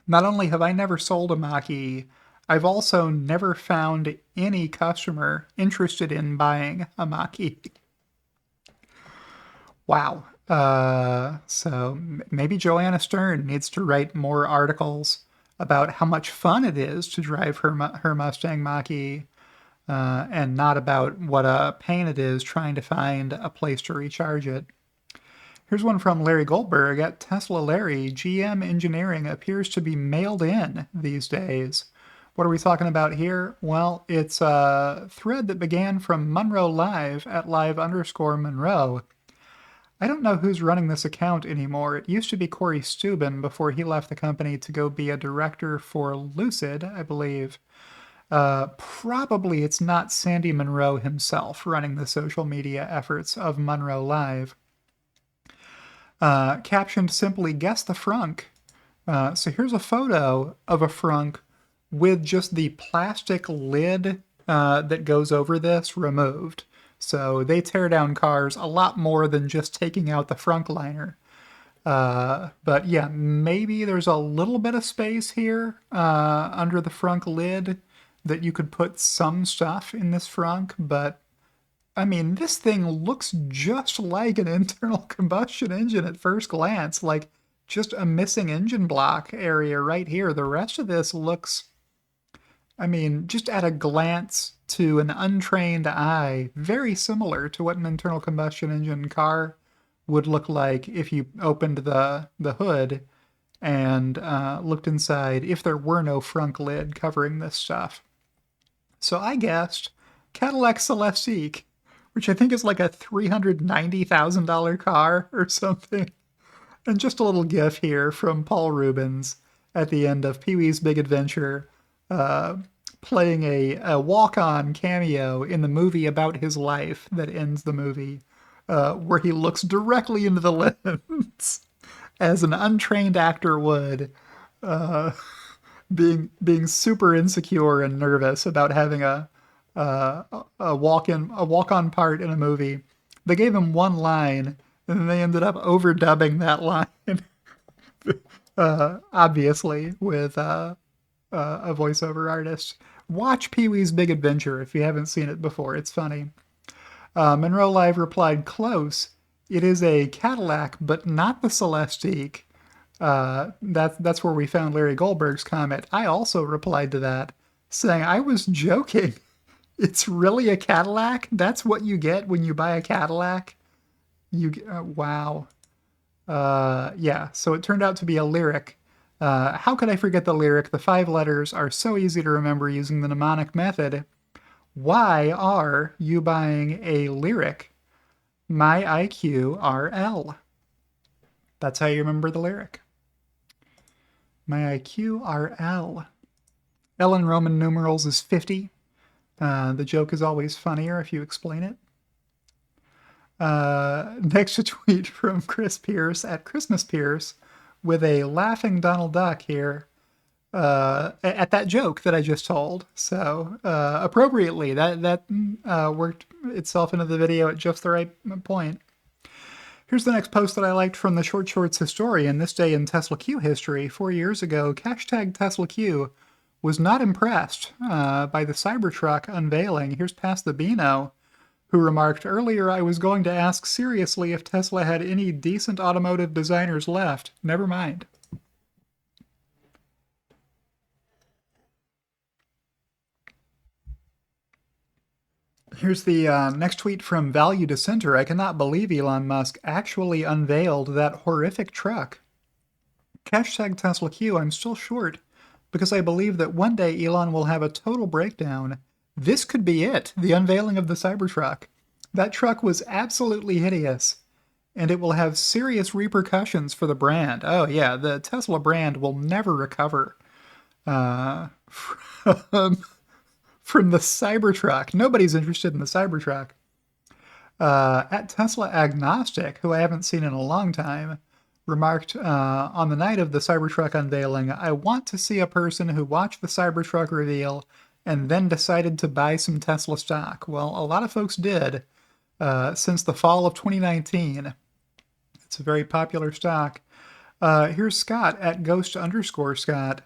Not only have I never sold a Mach-E, I've also never found any customer interested in buying a Mach-E. Wow. So maybe Joanna Stern needs to write more articles about how much fun it is to drive her Mustang Mach-E. and not about what a pain it is trying to find a place to recharge it. Here's one from Larry Goldberg at Tesla Larry. GM engineering appears to be mailed in these days. What are we talking about here? Well, it's a thread that began from Monroe Live at live_Monroe. I don't know who's running this account anymore. It used to be Corey Steuben before he left the company to go be a director for Lucid, I believe. Probably it's not Sandy Monroe himself running the social media efforts of Monroe Live. Captioned simply, guess the frunk. So here's a photo of a frunk with just the plastic lid that goes over this removed. So they tear down cars a lot more than just taking out the frunk liner. But yeah, maybe there's a little bit of space here under the frunk lid that you could put some stuff in this frunk, but I mean, this thing looks just like an internal combustion engine at first glance, like just a missing engine block area right here. The rest of this looks, I mean, just at a glance to an untrained eye, very similar to what an internal combustion engine car would look like if you opened the hood and looked inside if there were no frunk lid covering this stuff. So I guessed Cadillac Celestiq, which I think is like a $390,000 car or something. And just a little gif here from Paul Rubens at the end of Pee-wee's Big Adventure, playing a walk-on cameo in the movie about his life that ends the movie, where he looks directly into the lens, as an untrained actor would, being super insecure and nervous about having a walk-on part in a movie. They gave him one line, and then they ended up overdubbing that line, obviously with a voiceover artist. Watch Pee-wee's Big Adventure if you haven't seen it before. It's funny. Monroe Live replied, "Close. It is a Cadillac, but not the Celestiq." That's where we found Larry Goldberg's comment. I also replied to that, saying I was joking. It's really a Cadillac? That's what you get when you buy a Cadillac? Wow. Yeah, so it turned out to be a lyric. How could I forget the lyric? The 5 letters are so easy to remember using the mnemonic method. Why are you buying a lyric? My IQ RL. That's how you remember the lyric. My IQ RL. L in Roman numerals is 50. The joke is always funnier if you explain it. Next, a tweet from Chris Pierce at Christmas Pierce with a laughing Donald Duck here at that joke that I just told. So appropriately, that worked itself into the video at just the right point. Here's the next post that I liked from the Short Shorts historian. This day in Tesla Q history, 4 years ago, #Tesla Q was not impressed by the Cybertruck unveiling. Here's Past the Beano, who remarked, "Earlier I was going to ask seriously if Tesla had any decent automotive designers left. Never mind." Here's the next tweet from Value Dissenter. "I cannot believe Elon Musk actually unveiled that horrific truck. #Tesla Q, I'm still short because I believe that one day Elon will have a total breakdown. This could be it, the unveiling of the Cybertruck. That truck was absolutely hideous, and it will have serious repercussions for the brand. Oh yeah, the Tesla brand will never recover from the Cybertruck. Nobody's interested in the Cybertruck." At Tesla Agnostic, who I haven't seen in a long time, remarked on the night of the Cybertruck unveiling, "I want to see a person who watched the Cybertruck reveal and then decided to buy some Tesla stock." Well, a lot of folks did since the fall of 2019. It's a very popular stock. Here's Scott at Ghost_Scott.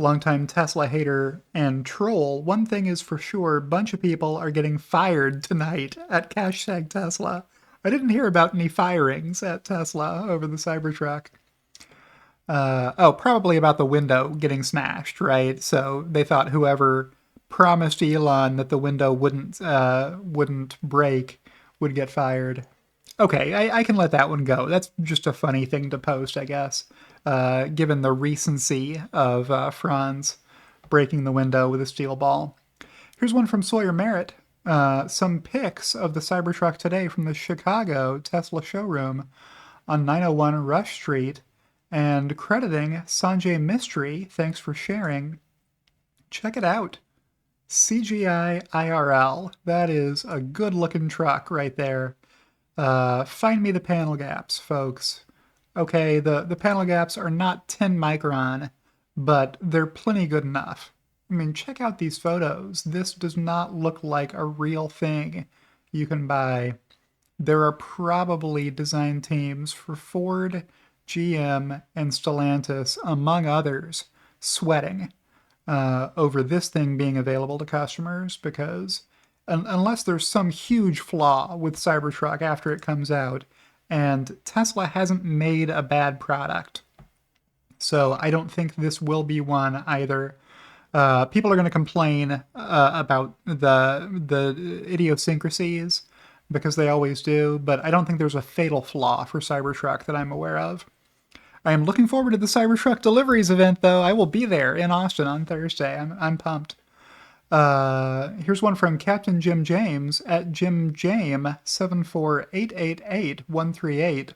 Longtime Tesla hater and troll. "One thing is for sure, a bunch of people are getting fired tonight at #Tesla. I didn't hear about any firings at Tesla over the Cybertruck." Oh, probably about the window getting smashed, right? So they thought whoever promised Elon that the window wouldn't break would get fired. Okay, I can let that one go. That's just a funny thing to post, I guess, given the recency of Franz breaking the window with a steel ball. Here's one from Sawyer Merritt. Some pics of the Cybertruck today from the Chicago Tesla showroom on 901 Rush Street, and crediting Sanjay Mystery. Thanks for sharing. Check it out. CGI IRL. That is a good looking truck right there. Find me the panel gaps, folks. Okay, the panel gaps are not 10 micron, but they're plenty good enough. I mean, check out these photos. This does not look like a real thing you can buy. There are probably design teams for Ford, GM, and Stellantis, among others, sweating over this thing being available to customers because unless there's some huge flaw with Cybertruck after it comes out, and Tesla hasn't made a bad product. So I don't think this will be one either. People are going to complain about the idiosyncrasies because they always do, but I don't think there's a fatal flaw for Cybertruck that I'm aware of. I am looking forward to the Cybertruck deliveries event, though. I will be there in Austin on Thursday. I'm pumped. Here's one from Captain Jim James at JimJame748888138.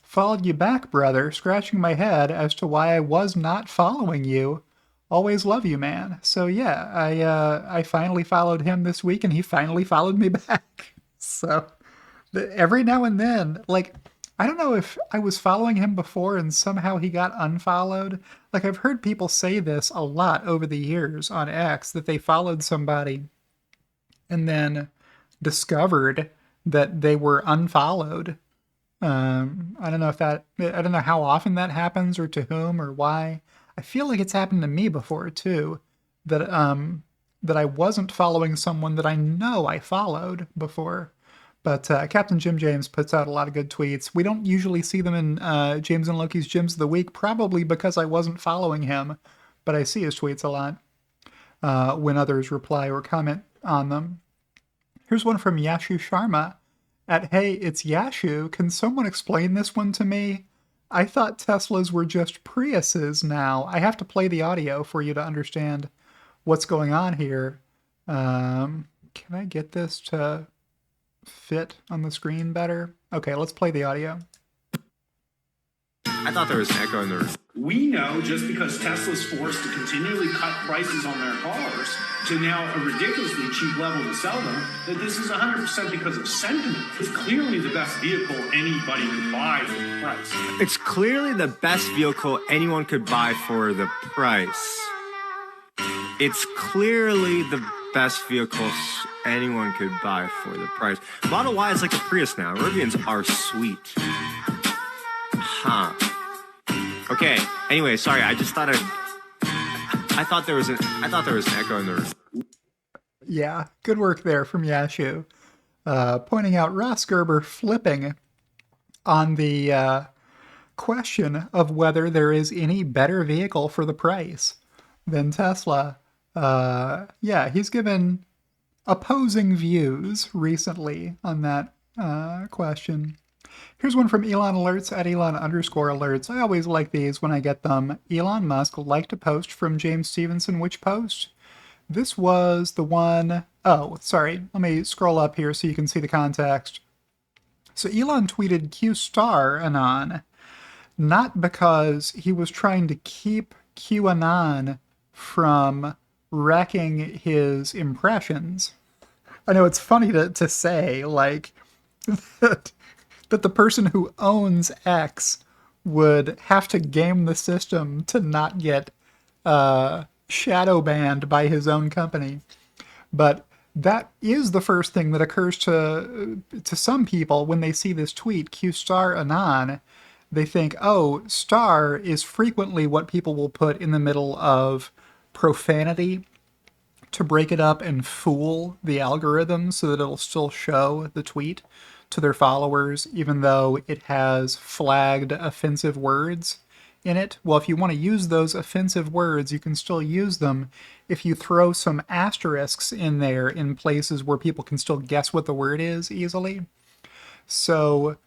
Followed you back, brother, scratching my head as to why I was not following you. Always love you, man. So yeah, I finally followed him this week, and he finally followed me back. So every now and then, like, I don't know if I was following him before and somehow he got unfollowed. Like, I've heard people say this a lot over the years on X, that they followed somebody and then discovered that they were unfollowed. I don't know I don't know how often that happens or to whom or why. I feel like it's happened to me before too, that I wasn't following someone that I know I followed before. But Captain Jim James puts out a lot of good tweets. We don't usually see them in James and Loki's Gyms of the Week, probably because I wasn't following him, but I see his tweets a lot when others reply or comment on them. Here's one from Yashu Sharma at Hey, it's Yashu. Can someone explain this one to me? I thought Teslas were just Priuses now. I have to play the audio for you to understand what's going on here. Can I get this to fit on the screen better? Okay, let's play the audio. I thought there was an echo in the room. We know just because Tesla's forced to continually cut prices on their cars to now a ridiculously cheap level to sell them, that this is 100% because of sentiment. It's clearly the best vehicle anybody could buy for the price. It's clearly the best vehicle anyone could buy for the price. It's clearly the best vehicles anyone could buy for the price. Model Y is like a Prius now. Rivians are sweet. Huh. Okay. Anyway, sorry. I just thought I thought there was an echo in the room. Yeah, good work there from Yashu. Pointing out Ross Gerber flipping on the question of whether there is any better vehicle for the price than Tesla. Yeah, he's given opposing views recently on that question. Here's one from Elon Alerts at Elon_alerts. I always like these when I get them. Elon Musk liked a post from James Stevenson. Which post? This was the one... Oh, sorry. Let me scroll up here so you can see the context. So Elon tweeted Q star Anon, not because he was trying to keep QAnon from wrecking his impressions. I know it's funny to say, like, that the person who owns X would have to game the system to not get shadow banned by his own company. But that is the first thing that occurs to some people when they see this tweet, Q star Anon. They think, oh, star is frequently what people will put in the middle of profanity to break it up and fool the algorithm so that it'll still show the tweet to their followers, even though it has flagged offensive words in it. Well, if you want to use those offensive words, you can still use them if you throw some asterisks in there in places where people can still guess what the word is easily. So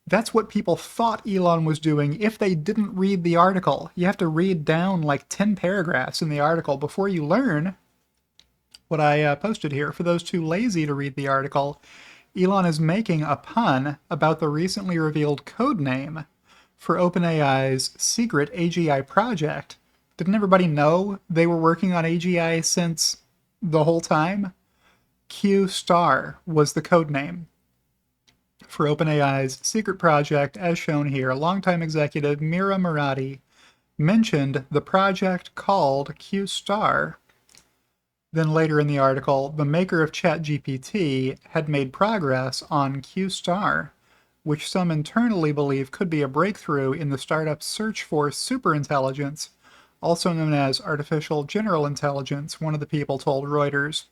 that's what people thought Elon was doing if they didn't read the article. You have to read down like 10 paragraphs in the article before you learn what I posted here. For those too lazy to read the article, Elon is making a pun about the recently revealed code name for OpenAI's secret AGI project. Didn't everybody know they were working on AGI since the whole time? Q star was the code name for OpenAI's secret project, as shown here. Longtime executive Mira Murati mentioned the project called Q star. Then later in the article, the maker of ChatGPT had made progress on Q star, which some internally believe could be a breakthrough in the startup's search for superintelligence, also known as artificial general intelligence, one of the people told Reuters.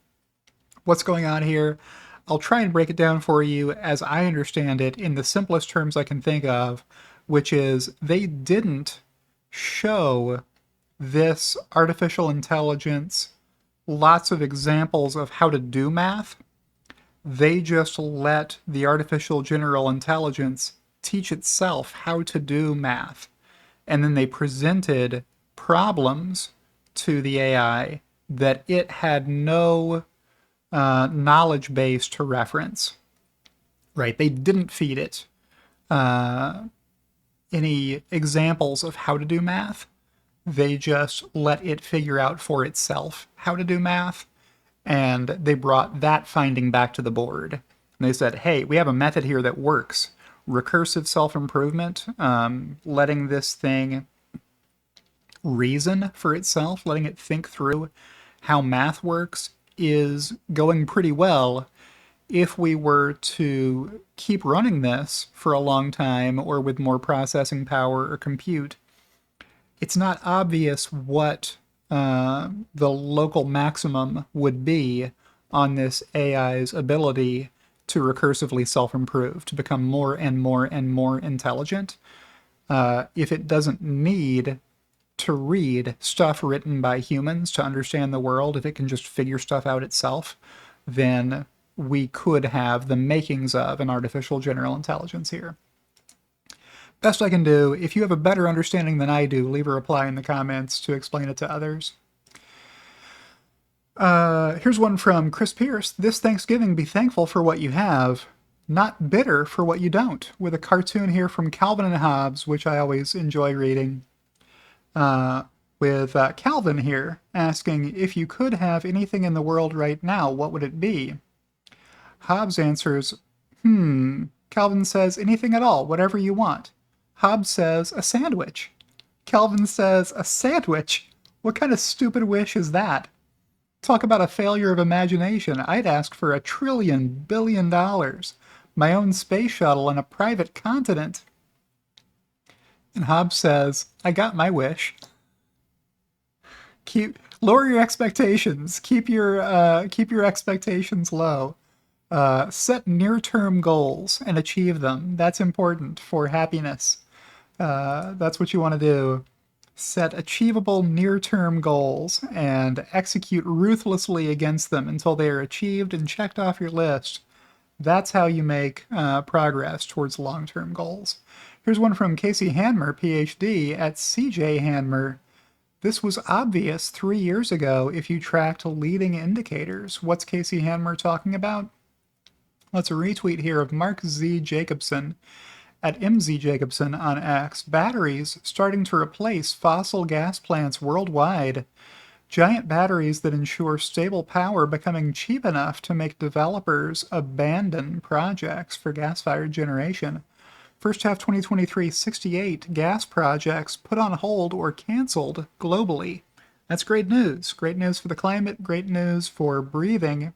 What's going on here? I'll try and break it down for you as I understand it in the simplest terms I can think of, which is they didn't show this artificial intelligence lots of examples of how to do math. They just let the artificial general intelligence teach itself how to do math. And then they presented problems to the AI that it had no knowledge base to reference. Right? They didn't feed it any examples of how to do math. They just let it figure out for itself how to do math, and they brought that finding back to the board. And they said, hey, we have a method here that works. Recursive self-improvement, letting this thing reason for itself, letting it think through how math works, is going pretty well. If we were to keep running this for a long time, or with more processing power or compute, it's not obvious what the local maximum would be on this AI's ability to recursively self-improve, to become more and more and more intelligent. If it doesn't need to read stuff written by humans to understand the world, if it can just figure stuff out itself, then we could have the makings of an artificial general intelligence here. Best I can do. If you have a better understanding than I do, leave a reply in the comments to explain it to others. Here's one from Chris Pierce. This Thanksgiving, be thankful for what you have, not bitter for what you don't. With a cartoon here from Calvin and Hobbes, which I always enjoy reading. With Calvin here asking, if you could have anything in the world right now, what would it be? Hobbes answers, Calvin says, anything at all, whatever you want. Hobbes says, a sandwich. Calvin says, a sandwich? What kind of stupid wish is that? Talk about a failure of imagination. I'd ask for $1 trillion billion, my own space shuttle, and a private continent. And Hobbes says, I got my wish. Lower your expectations. Keep your expectations low. Set near-term goals and achieve them. That's important for happiness. That's what you want to do. Set achievable near-term goals and execute ruthlessly against them until they are achieved and checked off your list. That's how you make progress towards long-term goals. Here's one from Casey Hanmer, PhD, at CJ Hanmer. This was obvious 3 years ago if you tracked leading indicators. What's Casey Hanmer talking about? Let's retweet here of Mark Z. Jacobson at MZ Jacobson on X. Batteries starting to replace fossil gas plants worldwide. Giant batteries that ensure stable power becoming cheap enough to make developers abandon projects for gas-fired generation. First half 2023, 68 gas projects put on hold or canceled globally. That's great news. Great news for the climate, great news for breathing.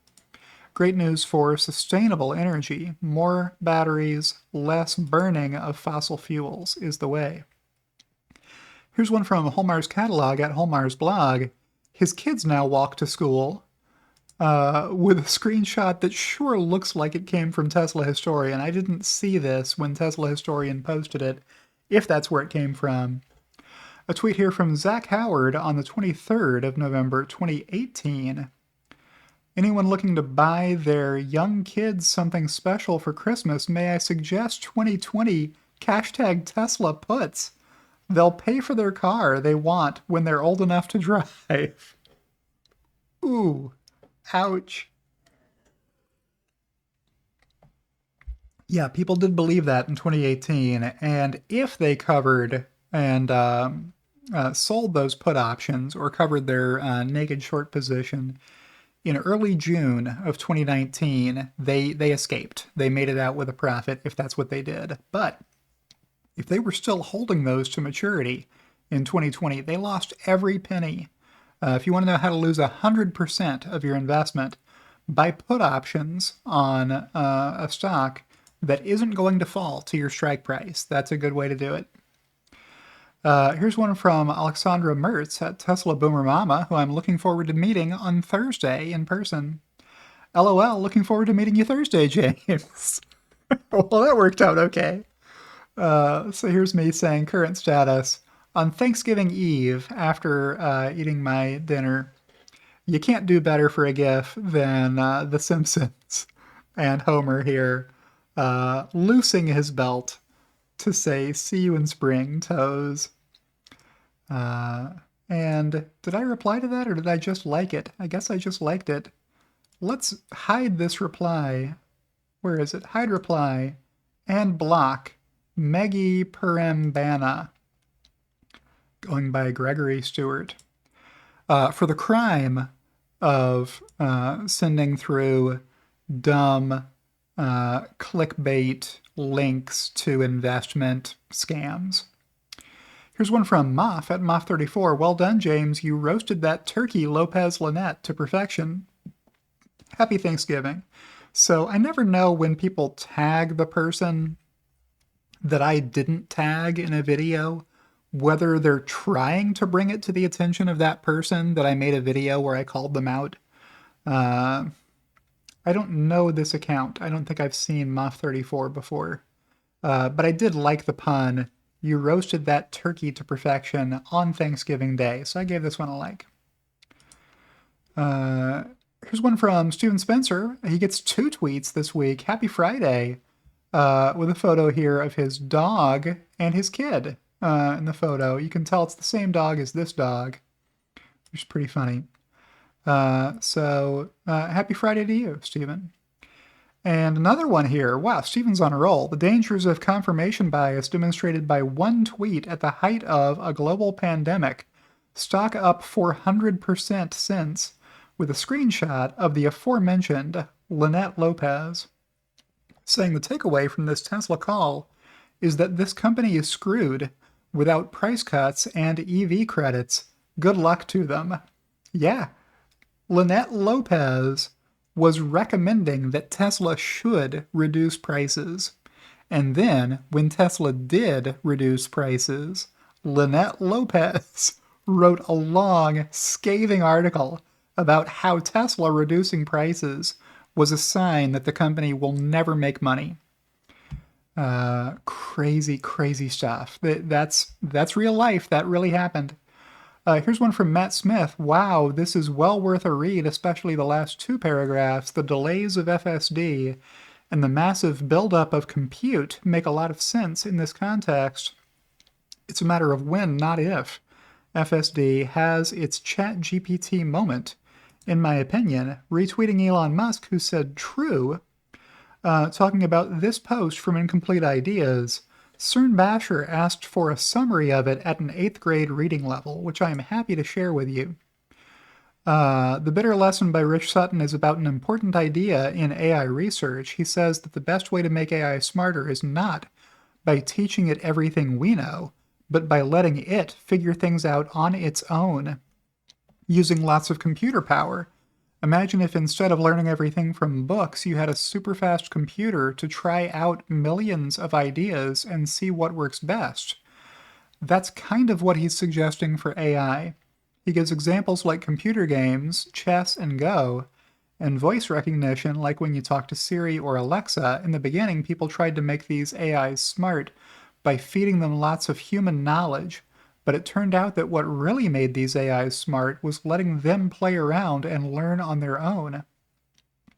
Great news for sustainable energy. More batteries, less burning of fossil fuels is the way. Here's one from Holmar's catalog at Holmar's blog. His kids now walk to school with a screenshot that sure looks like it came from Tesla Historian. I didn't see this when Tesla Historian posted it, if that's where it came from. A tweet here from Zach Howard on the 23rd of November, 2018. Anyone looking to buy their young kids something special for Christmas, may I suggest 2020 hashtag Tesla puts. They'll pay for their car they want when they're old enough to drive. Ooh, ouch. Yeah, people did believe that in 2018, and if they covered and sold those put options or covered their naked short position in early June of 2019, they escaped. They made it out with a profit if that's what they did. But if they were still holding those to maturity in 2020, they lost every penny. If you want to know how to lose 100% of your investment, buy put options on a stock that isn't going to fall to your strike price. That's a good way to do it. Here's one from Alexandra Mertz at Tesla Boomer Mama, who I'm looking forward to meeting on Thursday in person. LOL, looking forward to meeting you Thursday, James. Well, that worked out okay. So here's me saying current status. On Thanksgiving Eve, after eating my dinner, you can't do better for a GIF than The Simpsons and Homer here loosing his belt to say, see you in spring, toes. And did I reply to that or did I just like it? I guess I just liked it. Let's hide this reply. Where is it? Hide reply and block Meggie Perembana, going by Gregory Stewart, for the crime of sending through dumb clickbait links to investment scams. Here's one from Moff at Moff34. Well done, James. You roasted that turkey Lopez Lynette to perfection. Happy Thanksgiving. So I never know when people tag the person that I didn't tag in a video, whether they're trying to bring it to the attention of that person that I made a video where I called them out. I don't know this account. I don't think I've seen Moff34 before. But I did like the pun. You roasted that turkey to perfection on Thanksgiving Day. So I gave this one a like. Here's one from Steven Spencer. He gets 2 tweets this week. Happy Friday. With a photo here of his dog and his kid in the photo. You can tell it's the same dog as this dog, which is pretty funny. So happy Friday to you, Steven. And another one here. Wow, Steven's on a roll. The dangers of confirmation bias demonstrated by one tweet at the height of a global pandemic. Stock up 400% since, with a screenshot of the aforementioned Lynette Lopez, saying the takeaway from this Tesla call is that this company is screwed without price cuts and EV credits. Good luck to them. Yeah, Lynette Lopez was recommending that Tesla should reduce prices. And then, when Tesla did reduce prices, Lynette Lopez wrote a long, scathing article about how Tesla reducing prices was a sign that the company will never make money. Crazy, crazy stuff. That's real life. That really happened. Here's one from Matt Smith. Wow, this is well worth a read, especially the last 2 paragraphs. The delays of FSD and the massive buildup of compute make a lot of sense in this context. It's a matter of when, not if, FSD has its ChatGPT moment. In my opinion, retweeting Elon Musk, who said true, talking about this post from Incomplete Ideas, Cern Basher asked for a summary of it at an 8th grade reading level, which I am happy to share with you. The Bitter Lesson by Rich Sutton is about an important idea in AI research. He says that the best way to make AI smarter is not by teaching it everything we know, but by letting it figure things out on its own, using lots of computer power. Imagine if instead of learning everything from books, you had a super fast computer to try out millions of ideas and see what works best. That's kind of what he's suggesting for AI. He gives examples like computer games, chess and Go, and voice recognition like when you talk to Siri or Alexa. In the beginning, people tried to make these AIs smart by feeding them lots of human knowledge, But it turned out that what really made these AIs smart was letting them play around and learn on their own,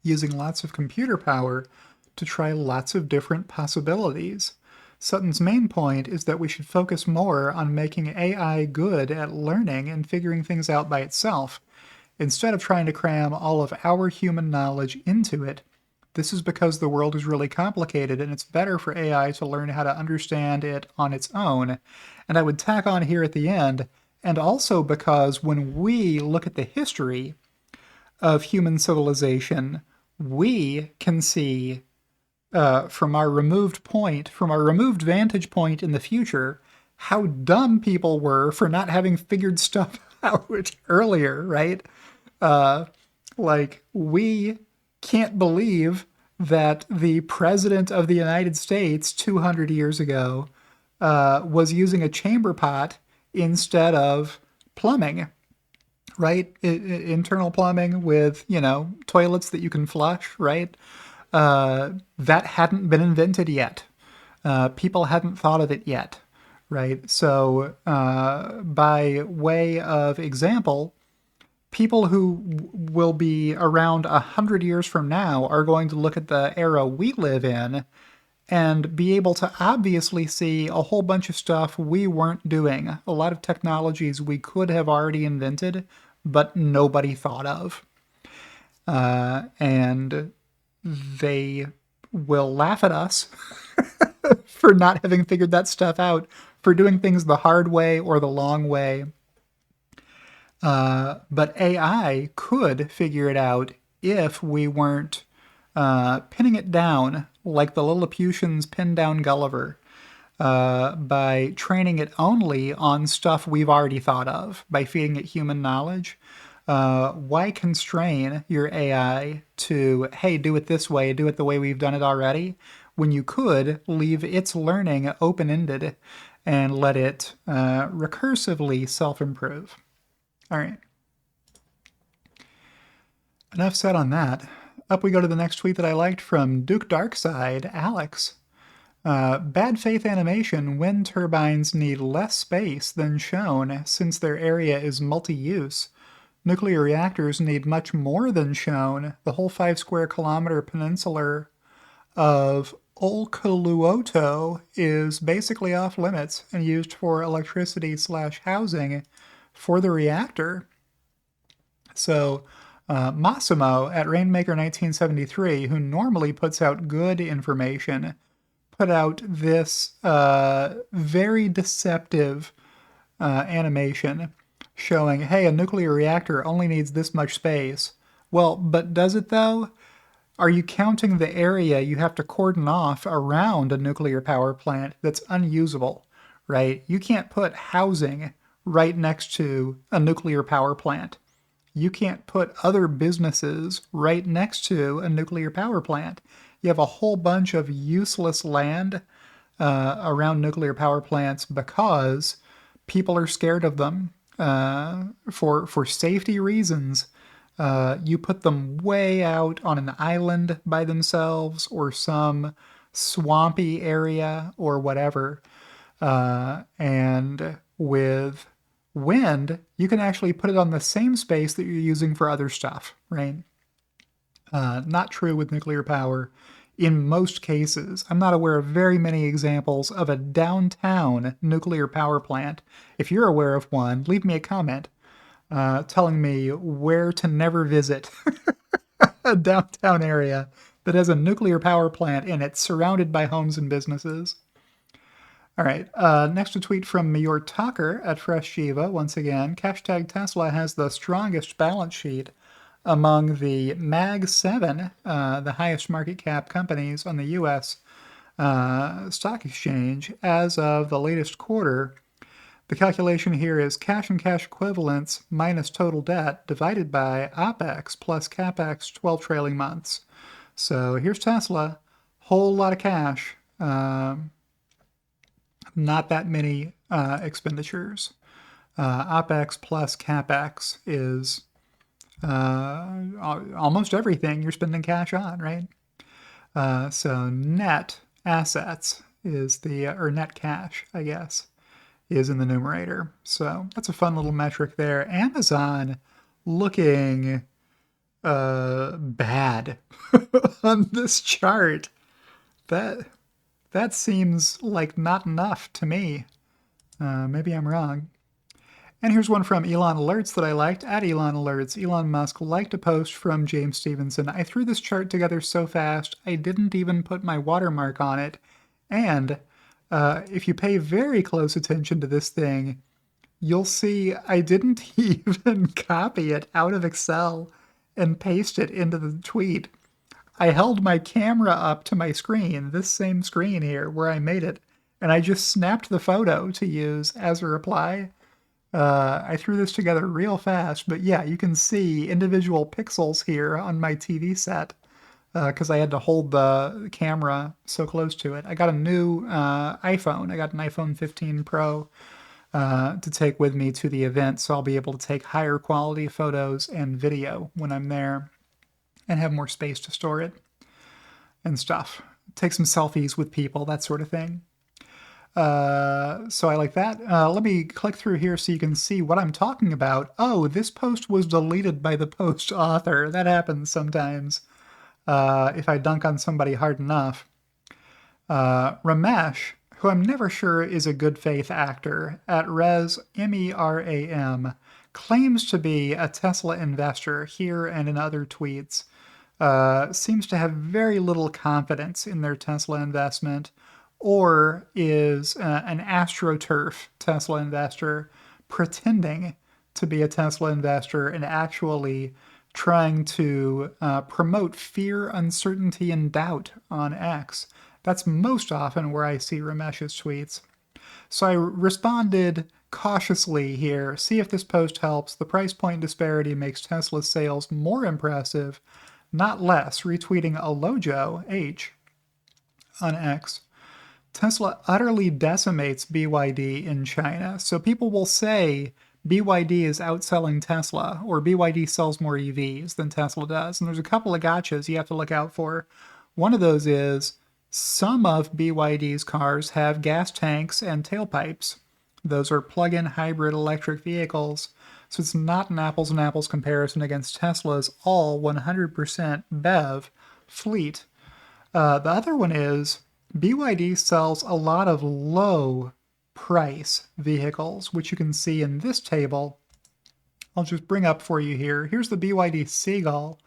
using lots of computer power to try lots of different possibilities. Sutton's main point is that we should focus more on making AI good at learning and figuring things out by itself, instead of trying to cram all of our human knowledge into it. This is because the world is really complicated and it's better for AI to learn how to understand it on its own. And I would tack on here at the end, and also because when we look at the history of human civilization, we can see from our removed vantage point in the future, how dumb people were for not having figured stuff out earlier, right? Like, we can't believe that the president of the United States 200 years ago was using a chamber pot instead of plumbing, right? Internal plumbing with, toilets that you can flush, right? That hadn't been invented yet. People hadn't thought of it yet, right? So, by way of example, people who will be around 100 years from now are going to look at the era we live in and be able to obviously see a whole bunch of stuff we weren't doing, a lot of technologies we could have already invented, but nobody thought of. And they will laugh at us for not having figured that stuff out, for doing things the hard way or the long way. But AI could figure it out if we weren't pinning it down like the Lilliputians pinned down Gulliver, by training it only on stuff we've already thought of, by feeding it human knowledge. Why constrain your AI to, hey, do it this way, do it the way we've done it already, when you could leave its learning open-ended and let it recursively self-improve? All right. Enough said on that. Up we go to the next tweet that I liked from Duke Darkside, Alex. Bad faith animation, wind turbines need less space than shown since their area is multi-use. Nuclear reactors need much more than shown. The whole 5 square kilometer peninsula of Olkiluoto is basically off limits and used for electricity/housing for the reactor. So Massimo at Rainmaker 1973, who normally puts out good information, put out this very deceptive animation showing, hey, a nuclear reactor only needs this much space. Well, but does it though? Are you counting the area you have to cordon off around a nuclear power plant that's unusable, right? You can't put housing right next to a nuclear power plant. You can't put other businesses right next to a nuclear power plant. You have a whole bunch of useless land around nuclear power plants because people are scared of them. For safety reasons, you put them way out on an island by themselves or some swampy area or whatever. And with wind, you can actually put it on the same space that you're using for other stuff, right? Not true with nuclear power in most cases. I'm not aware of very many examples of a downtown nuclear power plant. If you're aware of one, leave me a comment telling me where to never visit a downtown area that has a nuclear power plant in it, surrounded by homes and businesses. All right, next a tweet from Meyor Tucker at Fresh Shiva. Once again, hashtag Tesla has the strongest balance sheet among the Mag 7, the highest market cap companies on the U.S. Stock exchange as of the latest quarter. The calculation here is cash and cash equivalents minus total debt divided by OPEX plus CAPEX 12 trailing months. So here's Tesla, whole lot of cash, not that many expenditures. OPEX plus CAPEX is almost everything you're spending cash on, right? So net assets is or net cash, I guess, is in the numerator. So that's a fun little metric there. Amazon looking bad on this chart. That that seems like not enough to me. Maybe I'm wrong. And here's one from Elon Alerts that I liked. At Elon Alerts, Elon Musk liked a post from James Stevenson. I threw this chart together so fast, I didn't even put my watermark on it. And if you pay very close attention to this thing, you'll see I didn't even copy it out of Excel and paste it into the tweet. I held my camera up to my screen, this same screen here where I made it, and I just snapped the photo to use as a reply. I threw this together real fast, but yeah, you can see individual pixels here on my TV set because I had to hold the camera so close to it. I got a new iPhone. I got an iPhone 15 Pro to take with me to the event, so I'll be able to take higher quality photos and video when I'm there and have more space to store it and stuff. Take some selfies with people, that sort of thing. So I like that. Let me click through here so you can see what I'm talking about. Oh, this post was deleted by the post author. That happens sometimes if I dunk on somebody hard enough. Ramesh, who I'm never sure is a good faith actor, at Res MERAM, claims to be a Tesla investor here and in other tweets. Seems to have very little confidence in their Tesla investment, or is an AstroTurf Tesla investor pretending to be a Tesla investor and actually trying to promote fear, uncertainty, and doubt on X. That's most often where I see Ramesh's tweets. So I responded cautiously here. See if this post helps. The price point disparity makes Tesla's sales more impressive, not less. Retweeting Alojo H on X. Tesla utterly decimates BYD in China. So people will say BYD is outselling Tesla, or BYD sells more EVs than Tesla does. And there's a couple of gotchas you have to look out for. One of those is some of BYD's cars have gas tanks and tailpipes. Those are plug-in hybrid electric vehicles. So it's not an apples and apples comparison against Tesla's all 100% BEV fleet. The other one is BYD sells a lot of low price vehicles, which you can see in this table. I'll just bring up for you here. Here's the BYD Seagull,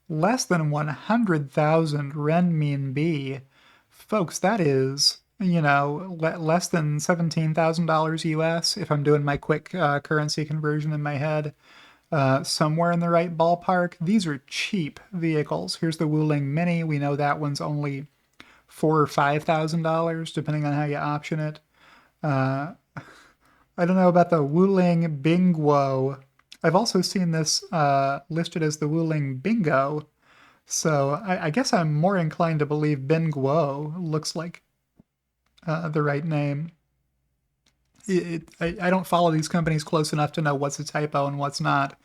less than 100,000 renminbi. Folks, that is, less than $17,000 US if I'm doing my quick currency conversion in my head. Somewhere in the right ballpark. These are cheap vehicles. Here's the Wuling Mini. We know that one's only $4,000 or $5,000, depending on how you option it. I don't know about the Wuling Bingguo. I've also seen this listed as the Wuling Bingo, so I guess I'm more inclined to believe Bingguo looks like the right name. I don't follow these companies close enough to know what's a typo and what's not.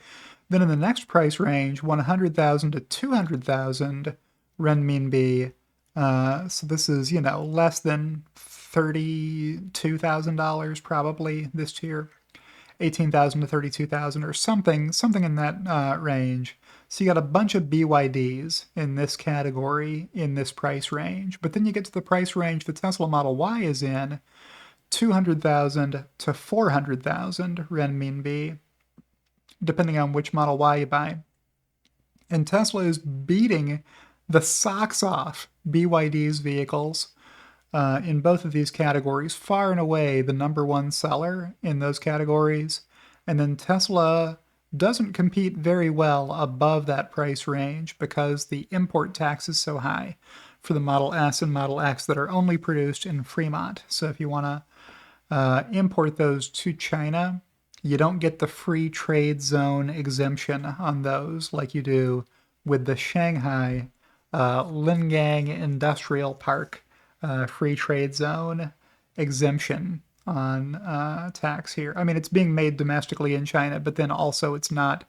Then in the next price range, 100,000 to 200,000 renminbi. So this is, less than $32,000 probably this tier. 18,000 to 32,000 or something in that range. So you got a bunch of BYDs in this category in this price range. But then you get to the price range the Tesla Model Y is in, 200,000 to 400,000 renminbi, depending on which Model Y you buy. And Tesla is beating the socks off BYD's vehicles in both of these categories, far and away the number one seller in those categories. And then Tesla doesn't compete very well above that price range because the import tax is so high for the Model S and Model X that are only produced in Fremont. So if you want to import those to China, you don't get the free trade zone exemption on those like you do with the Shanghai Lingang Industrial Park free trade zone exemption on tax here. I mean, it's being made domestically in China, but then also it's not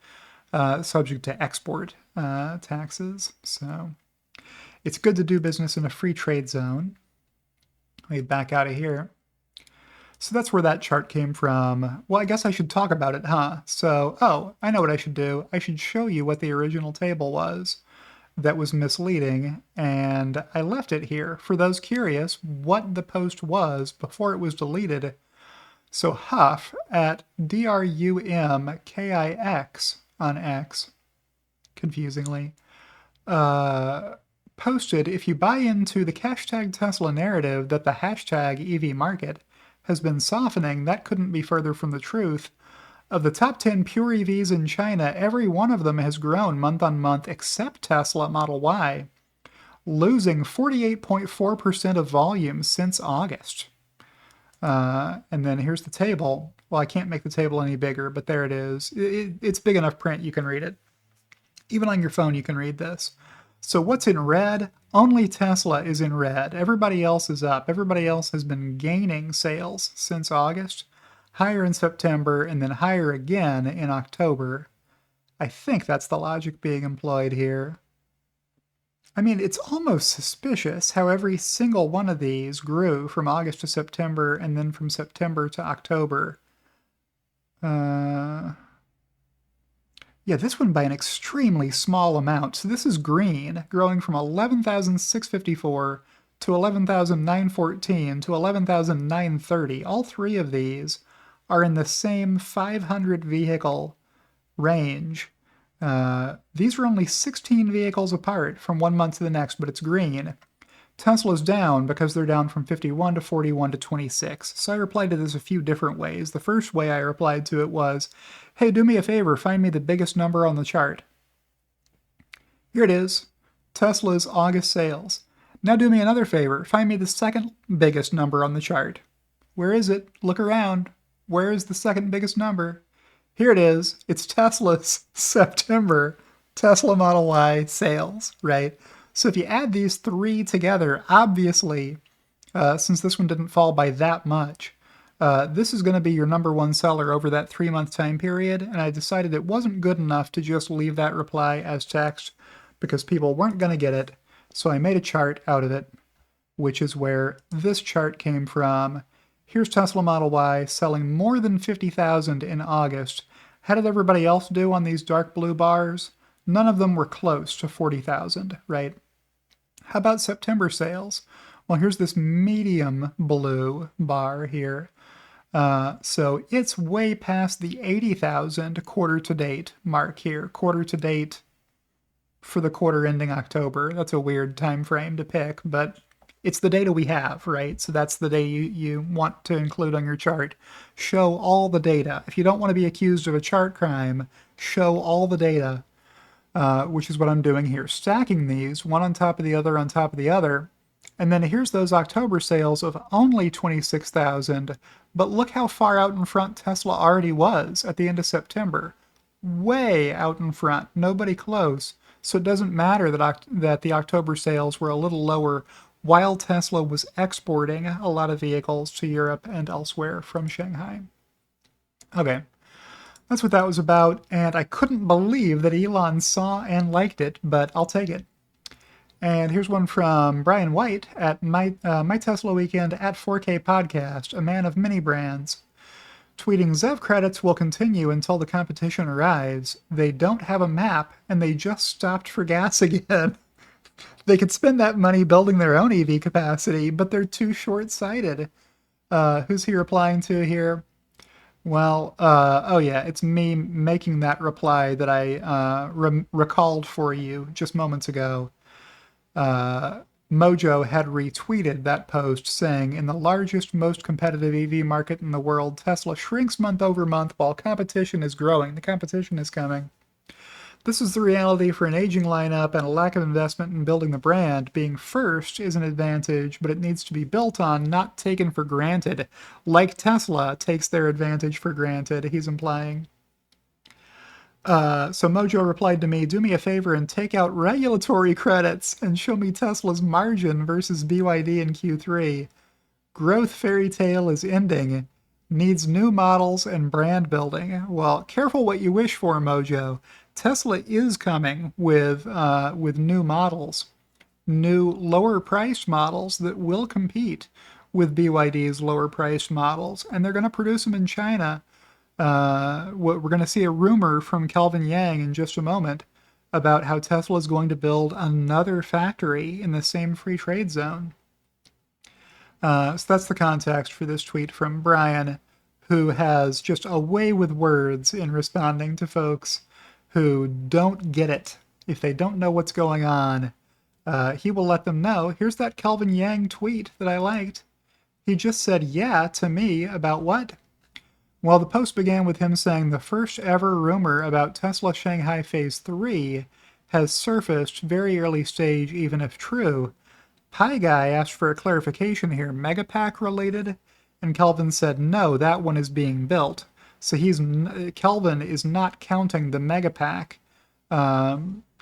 subject to export taxes. So it's good to do business in a free trade zone. Let me back out of here. So that's where that chart came from. Well, I guess I should talk about it, huh? So, oh, I know what I should do. I should show you what the original table was that was misleading, and I left it here for those curious what the post was before it was deleted. So Huff at DRUMKIX on X, confusingly, posted, if you buy into the hashtag Tesla narrative that the hashtag EV market has been softening, that couldn't be further from the truth. Of the top 10 pure EVs in China, every one of them has grown month on month except Tesla Model Y, losing 48.4% of volume since August. And then here's the table. Well, I can't make the table any bigger, but there it is. It's big enough print, you can read it. Even on your phone, you can read this. So what's in red? Only Tesla is in red. Everybody else is up. Everybody else has been gaining sales since August, higher in September, and then higher again in October. I think that's the logic being employed here. I mean, it's almost suspicious how every single one of these grew from August to September and then from September to October. Yeah, this one by an extremely small amount. So this is green, growing from 11,654 to 11,914 to 11,930. All three of these are in the same 500 vehicle range. These are only 16 vehicles apart from one month to the next, but it's green. Tesla's down because they're down from 51 to 41 to 26. So I replied to this a few different ways. The first way I replied to it was, hey, do me a favor, find me the biggest number on the chart. Here it is, Tesla's August sales. Now do me another favor, find me the second biggest number on the chart. Where is it? Look around. Where is the second biggest number? Here it is. It's Tesla's September Tesla Model Y sales, right? So if you add these three together, obviously, since this one didn't fall by that much, this is going to be your number one seller over that 3-month time period, and I decided it wasn't good enough to just leave that reply as text because people weren't going to get it, so I made a chart out of it, which is where this chart came from. Here's Tesla Model Y selling more than 50,000 in August. How did everybody else do on these dark blue bars? None of them were close to 40,000, right? How about September sales? Well, here's this medium blue bar here. So it's way past the 80,000 quarter to date mark here. Quarter to date for the quarter ending October. That's a weird time frame to pick, but it's the data we have, right? So that's the data you want to include on your chart. Show all the data. If you don't want to be accused of a chart crime, show all the data, which is what I'm doing here. Stacking these, one on top of the other on top of the other. And then here's those October sales of only 26,000. But look how far out in front Tesla already was at the end of September. Way out in front. Nobody close. So it doesn't matter that the October sales were a little lower while Tesla was exporting a lot of vehicles to Europe and elsewhere from Shanghai. Okay, that's what that was about, and I couldn't believe that Elon saw and liked it, but I'll take it. And here's one from Brian White at My Tesla Weekend at 4K Podcast, a man of many brands. Tweeting, ZEV credits will continue until the competition arrives. They don't have a map, and they just stopped for gas again. They could spend that money building their own EV capacity, but they're too short-sighted. Who's he replying to here? Well, oh yeah, it's me making that reply that I recalled for you just moments ago. Mojo had retweeted that post saying, in the largest, most competitive EV market in the world, Tesla shrinks month over month while competition is growing. The competition is coming. This is the reality for an aging lineup and a lack of investment in building the brand. Being first is an advantage, but it needs to be built on, not taken for granted. Like Tesla takes their advantage for granted, he's implying. So Mojo replied to me, do me a favor and take out regulatory credits and show me Tesla's margin versus BYD in Q3. Growth fairy tale is ending. Needs new models and brand building. Well, careful what you wish for, Mojo. Tesla is coming with new models, new lower priced models that will compete with BYD's lower priced models, and they're going to produce them in China. We're going to see a rumor from Kelvin Yang in just a moment about how Tesla is going to build another factory in the same free trade zone. So that's the context for this tweet from Brian, who has just a way with words in responding to folks who don't get it. If they don't know what's going on, he will let them know. Here's that Kelvin Yang tweet that I liked. He just said yeah to me about what? Well, the post began with him saying the first ever rumor about Tesla Shanghai Phase 3 has surfaced, very early stage even if true. Pi Guy asked for a clarification here, Megapack related? And Kelvin said no, that one is being built. So Kelvin is not counting the Megapack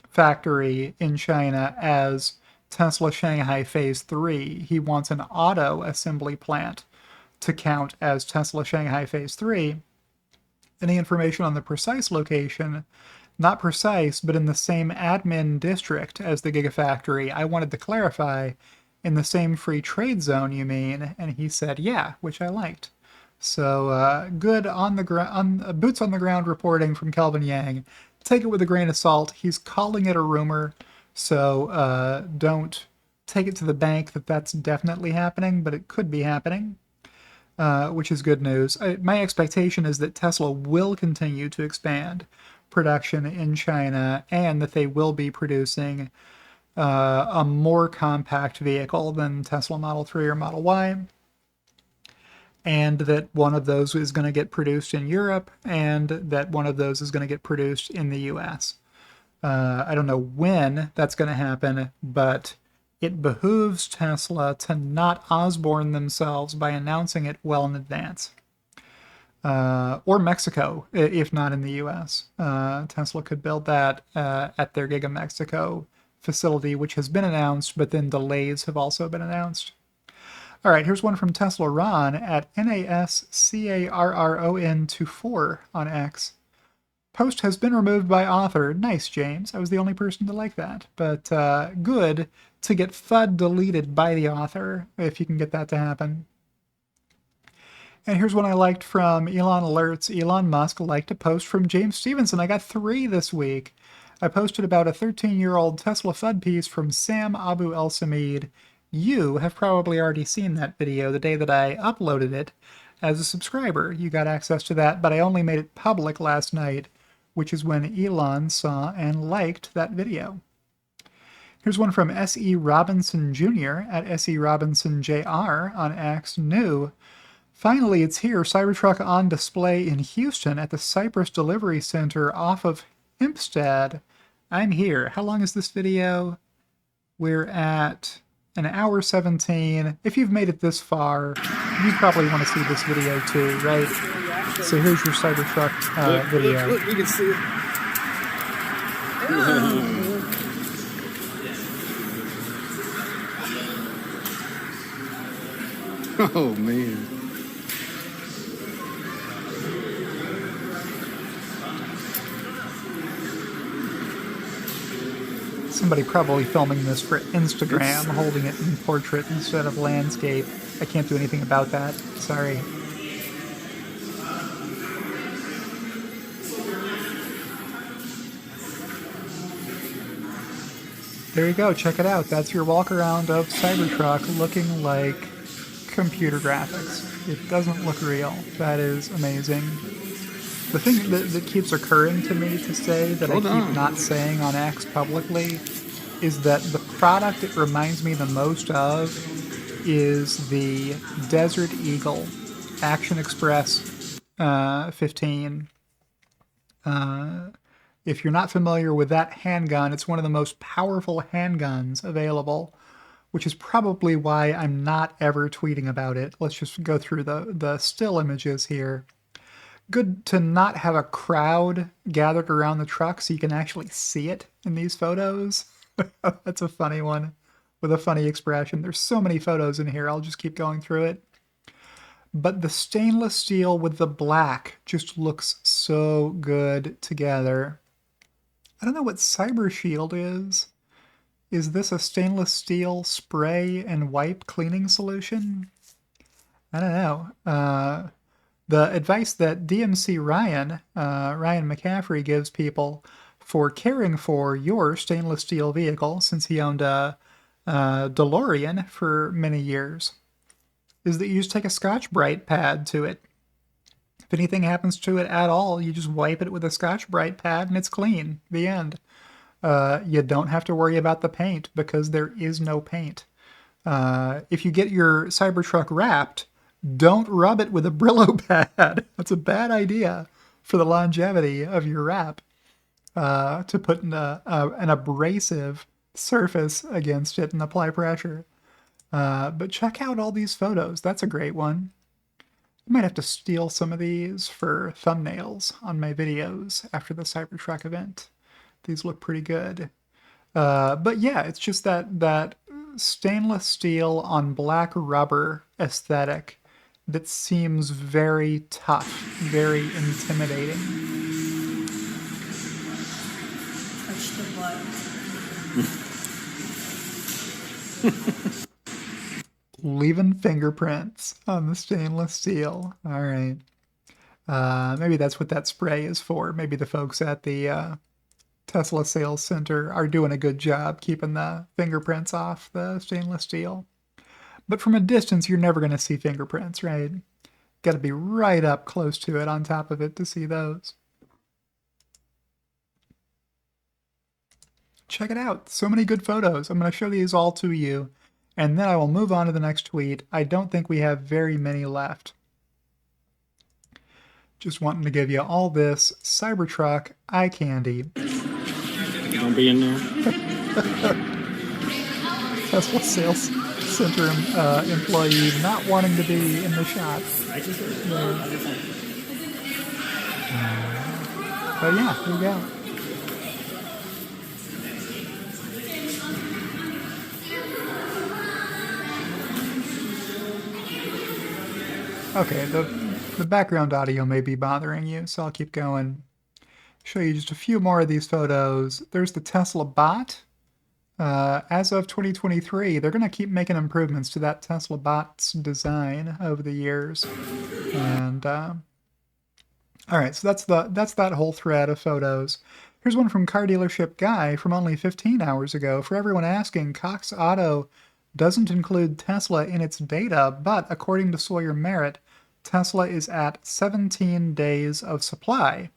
factory in China as Tesla Shanghai Phase 3. He wants an auto assembly plant to count as Tesla Shanghai Phase 3. Any information on the precise location, not precise, but in the same admin district as the Gigafactory. I wanted to clarify, in the same free trade zone, you mean? And he said, yeah, which I liked. So good on the boots on the ground reporting from Kelvin Yang. Take it with a grain of salt. He's calling it a rumor, so don't take it to the bank that that's definitely happening, but it could be happening. Which is good news. My expectation is that Tesla will continue to expand production in China and that they will be producing a more compact vehicle than Tesla Model 3 or Model Y, and that one of those is going to get produced in Europe and that one of those is going to get produced in the US. I don't know when that's going to happen, but it behooves Tesla to not Osborne themselves by announcing it well in advance. Or Mexico, if not in the US. Tesla could build that at their Giga Mexico facility, which has been announced, but then delays have also been announced. All right, here's one from Tesla Ron at NASCARRON24 on X. Post has been removed by author. Nice, James. I was the only person to like that. But good to get FUD deleted by the author, if you can get that to happen. And here's one I liked from Elon Alerts. Elon Musk liked a post from James Stevenson. I got 3 this week. I posted about a 13-year-old Tesla FUD piece from Sam Abu El Samid. You have probably already seen that video the day that I uploaded it. As a subscriber, you got access to that, but I only made it public last night, which is when Elon saw and liked that video. Here's one from S.E. Robinson Jr. at S.E. Robinson Jr. on X. New. Finally, it's here. Cybertruck on display in Houston at the Cypress Delivery Center off of Hempstead. I'm here. How long is this video? We're at an hour 17. If you've made it this far, you probably want to see this video too, right? So here's your Cybertruck video. Look, you can see it. Oh, man. Somebody probably filming this for Instagram, holding it in portrait instead of landscape. I can't do anything about that. Sorry. There you go, check it out. That's your walk around of Cybertruck looking like computer graphics. It doesn't look real. That is amazing. The thing that keeps occurring to me to say that I keep not saying on X publicly is that the product it reminds me the most of is the Desert Eagle Action Express 15. If you're not familiar with that handgun, it's one of the most powerful handguns available, which is probably why I'm not ever tweeting about it. Let's just go through the still images here. Good to not have a crowd gathered around the truck so you can actually see it in these photos. That's a funny one with a funny expression. There's so many photos in here, I'll just keep going through it. But the stainless steel with the black just looks so good together. I don't know what Cyber Shield is. Is this a stainless steel spray and wipe cleaning solution? I don't know. The advice that DMC Ryan McCaffrey gives people for caring for your stainless steel vehicle, since he owned a DeLorean for many years, is that you just take a Scotch-Brite pad to it. If anything happens to it at all, you just wipe it with a Scotch-Brite pad and it's clean. The end. You don't have to worry about the paint because there is no paint. If you get your Cybertruck wrapped, don't rub it with a Brillo pad. That's a bad idea for the longevity of your wrap. To put an abrasive surface against it and apply pressure. But check out all these photos. That's a great one. I might have to steal some of these for thumbnails on my videos after the Cybertruck event. These look pretty good. But yeah, it's just that stainless steel on black rubber aesthetic that seems very tough, very intimidating. Touch the butt. Leaving fingerprints on the stainless steel. All right. Maybe that's what that spray is for. Maybe the folks at the Tesla Sales Center are doing a good job keeping the fingerprints off the stainless steel. But from a distance, you're never going to see fingerprints, right? Got to be right up close to it, on top of it, to see those. Check it out. So many good photos. I'm going to show these all to you, and then I will move on to the next tweet. I don't think we have very many left. Just wanting to give you all this Cybertruck eye candy. Don't be in there. Tesla Sales Center employee not wanting to be in the shot. But yeah, here we go. Okay, the background audio may be bothering you, so I'll keep going. Show you just a few more of these photos. There's the Tesla bot. As of 2023, they're going to keep making improvements to that Tesla bot's design over the years. And all right, so that's that whole thread of photos. Here's one from Car Dealership Guy from only 15 hours ago. For everyone asking, Cox Auto doesn't include Tesla in its data, but according to Sawyer Merritt, Tesla is at 17 days of supply.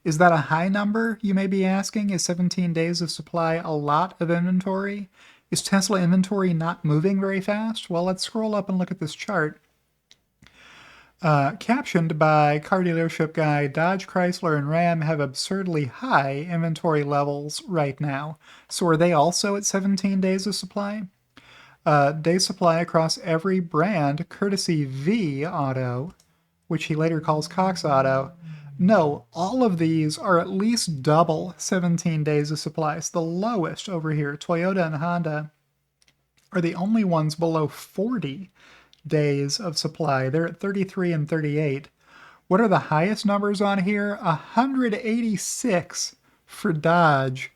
Is that a high number, you may be asking? Is 17 days of supply a lot of inventory? Is Tesla inventory not moving very fast? Well, let's scroll up and look at this chart. Captioned by Car Dealership Guy, Dodge, Chrysler, and Ram have absurdly high inventory levels right now. So are they also at 17 days of supply? Day supply across every brand, courtesy V Auto, which he later calls Cox Auto. No, all of these are at least double 17 days of supply. It's the lowest over here. Toyota and Honda are the only ones below 40 days of supply. They're at 33 and 38. What are the highest numbers on here? 186 for Dodge,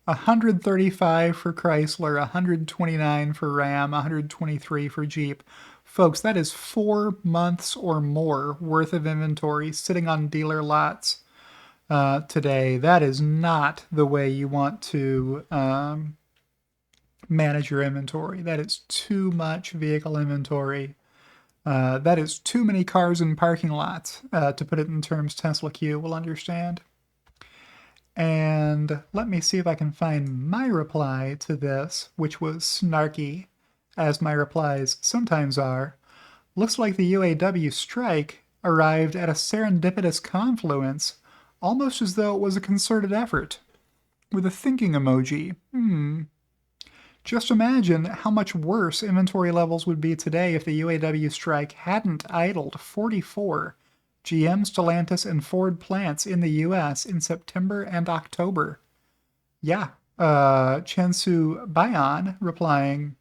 135 for Chrysler, 129 for Ram, 123 for Jeep. Folks, that is 4 months or more worth of inventory sitting on dealer lots today. That is not the way you want to manage your inventory. That is too much vehicle inventory. That is too many cars in parking lots, to put it in terms Tesla Q will understand. And let me see if I can find my reply to this, which was snarky, as my replies sometimes are. Looks like the UAW strike arrived at a serendipitous confluence, almost as though it was a concerted effort. With a thinking emoji. Just imagine how much worse inventory levels would be today if the UAW strike hadn't idled 44 GM, Stellantis, and Ford plants in the US in September and October. Yeah, Chensu Bayan replying,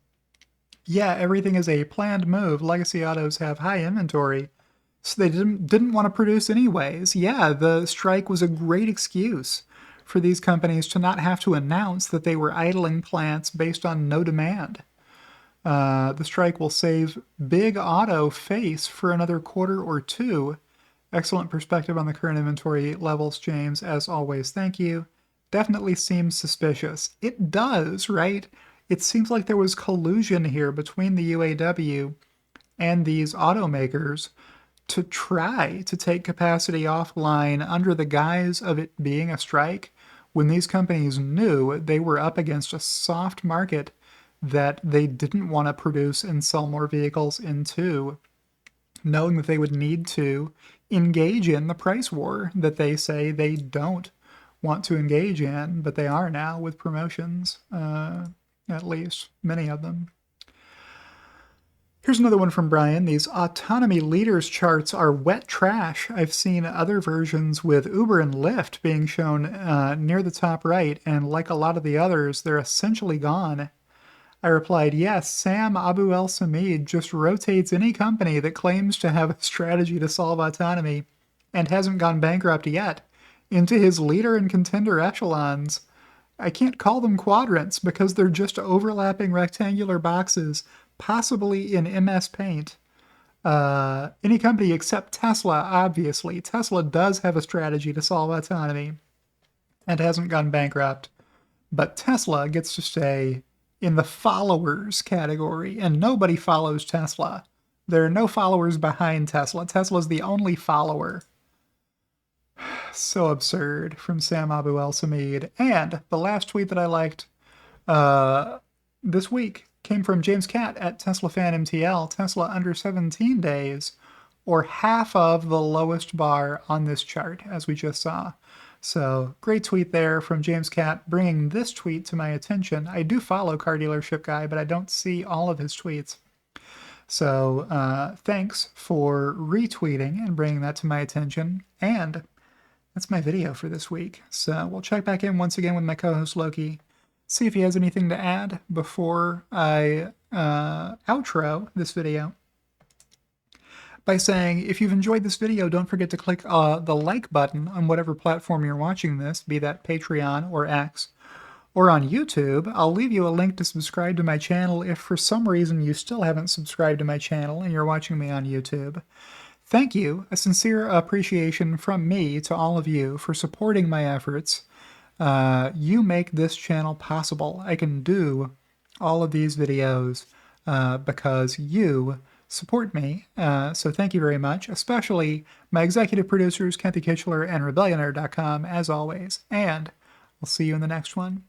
yeah, everything is a planned move. Legacy autos have high inventory, so they didn't want to produce anyways. Yeah, the strike was a great excuse for these companies to not have to announce that they were idling plants based on no demand. The strike will save Big Auto face for another quarter or two. Excellent perspective on the current inventory levels, James. As always, thank you. Definitely seems suspicious. It does, right? It seems like there was collusion here between the UAW and these automakers to try to take capacity offline under the guise of it being a strike when these companies knew they were up against a soft market that they didn't want to produce and sell more vehicles into, knowing that they would need to engage in the price war that they say they don't want to engage in, but they are now with promotions, at least many of them. Here's another one from Brian. These autonomy leaders charts are wet trash. I've seen other versions with Uber and Lyft being shown near the top right, and like a lot of the others, they're essentially gone. I replied, yes, Sam Abu El Samid just rotates any company that claims to have a strategy to solve autonomy and hasn't gone bankrupt yet into his leader and contender echelons. I can't call them quadrants because they're just overlapping rectangular boxes, possibly in MS Paint. Any company except Tesla, obviously. Tesla does have a strategy to solve autonomy and hasn't gone bankrupt. But Tesla gets to stay in the followers category, and nobody follows Tesla. There are no followers behind Tesla. Tesla's the only follower. So absurd from Sam Abu El Samid. And the last tweet that I liked this week came from James Catt at TeslaFanMTL. Tesla under 17 days, or half of the lowest bar on this chart, as we just saw. So great tweet there from James Catt, bringing this tweet to my attention. I do follow Car Dealership Guy, but I don't see all of his tweets. So thanks for retweeting and bringing that to my attention. And that's my video for this week. So we'll check back in once again with my co-host Loki, see if he has anything to add before I outro this video by saying, if you've enjoyed this video, don't forget to click the like button on whatever platform you're watching this, be that Patreon or X, or on YouTube. I'll leave you a link to subscribe to my channel if for some reason you still haven't subscribed to my channel and you're watching me on YouTube. Thank you, a sincere appreciation from me to all of you for supporting my efforts. You make this channel possible. I can do all of these videos because you support me. So thank you very much, especially my executive producers, Kathy Kitchler and Rebellionaire.com, as always. And I'll see you in the next one.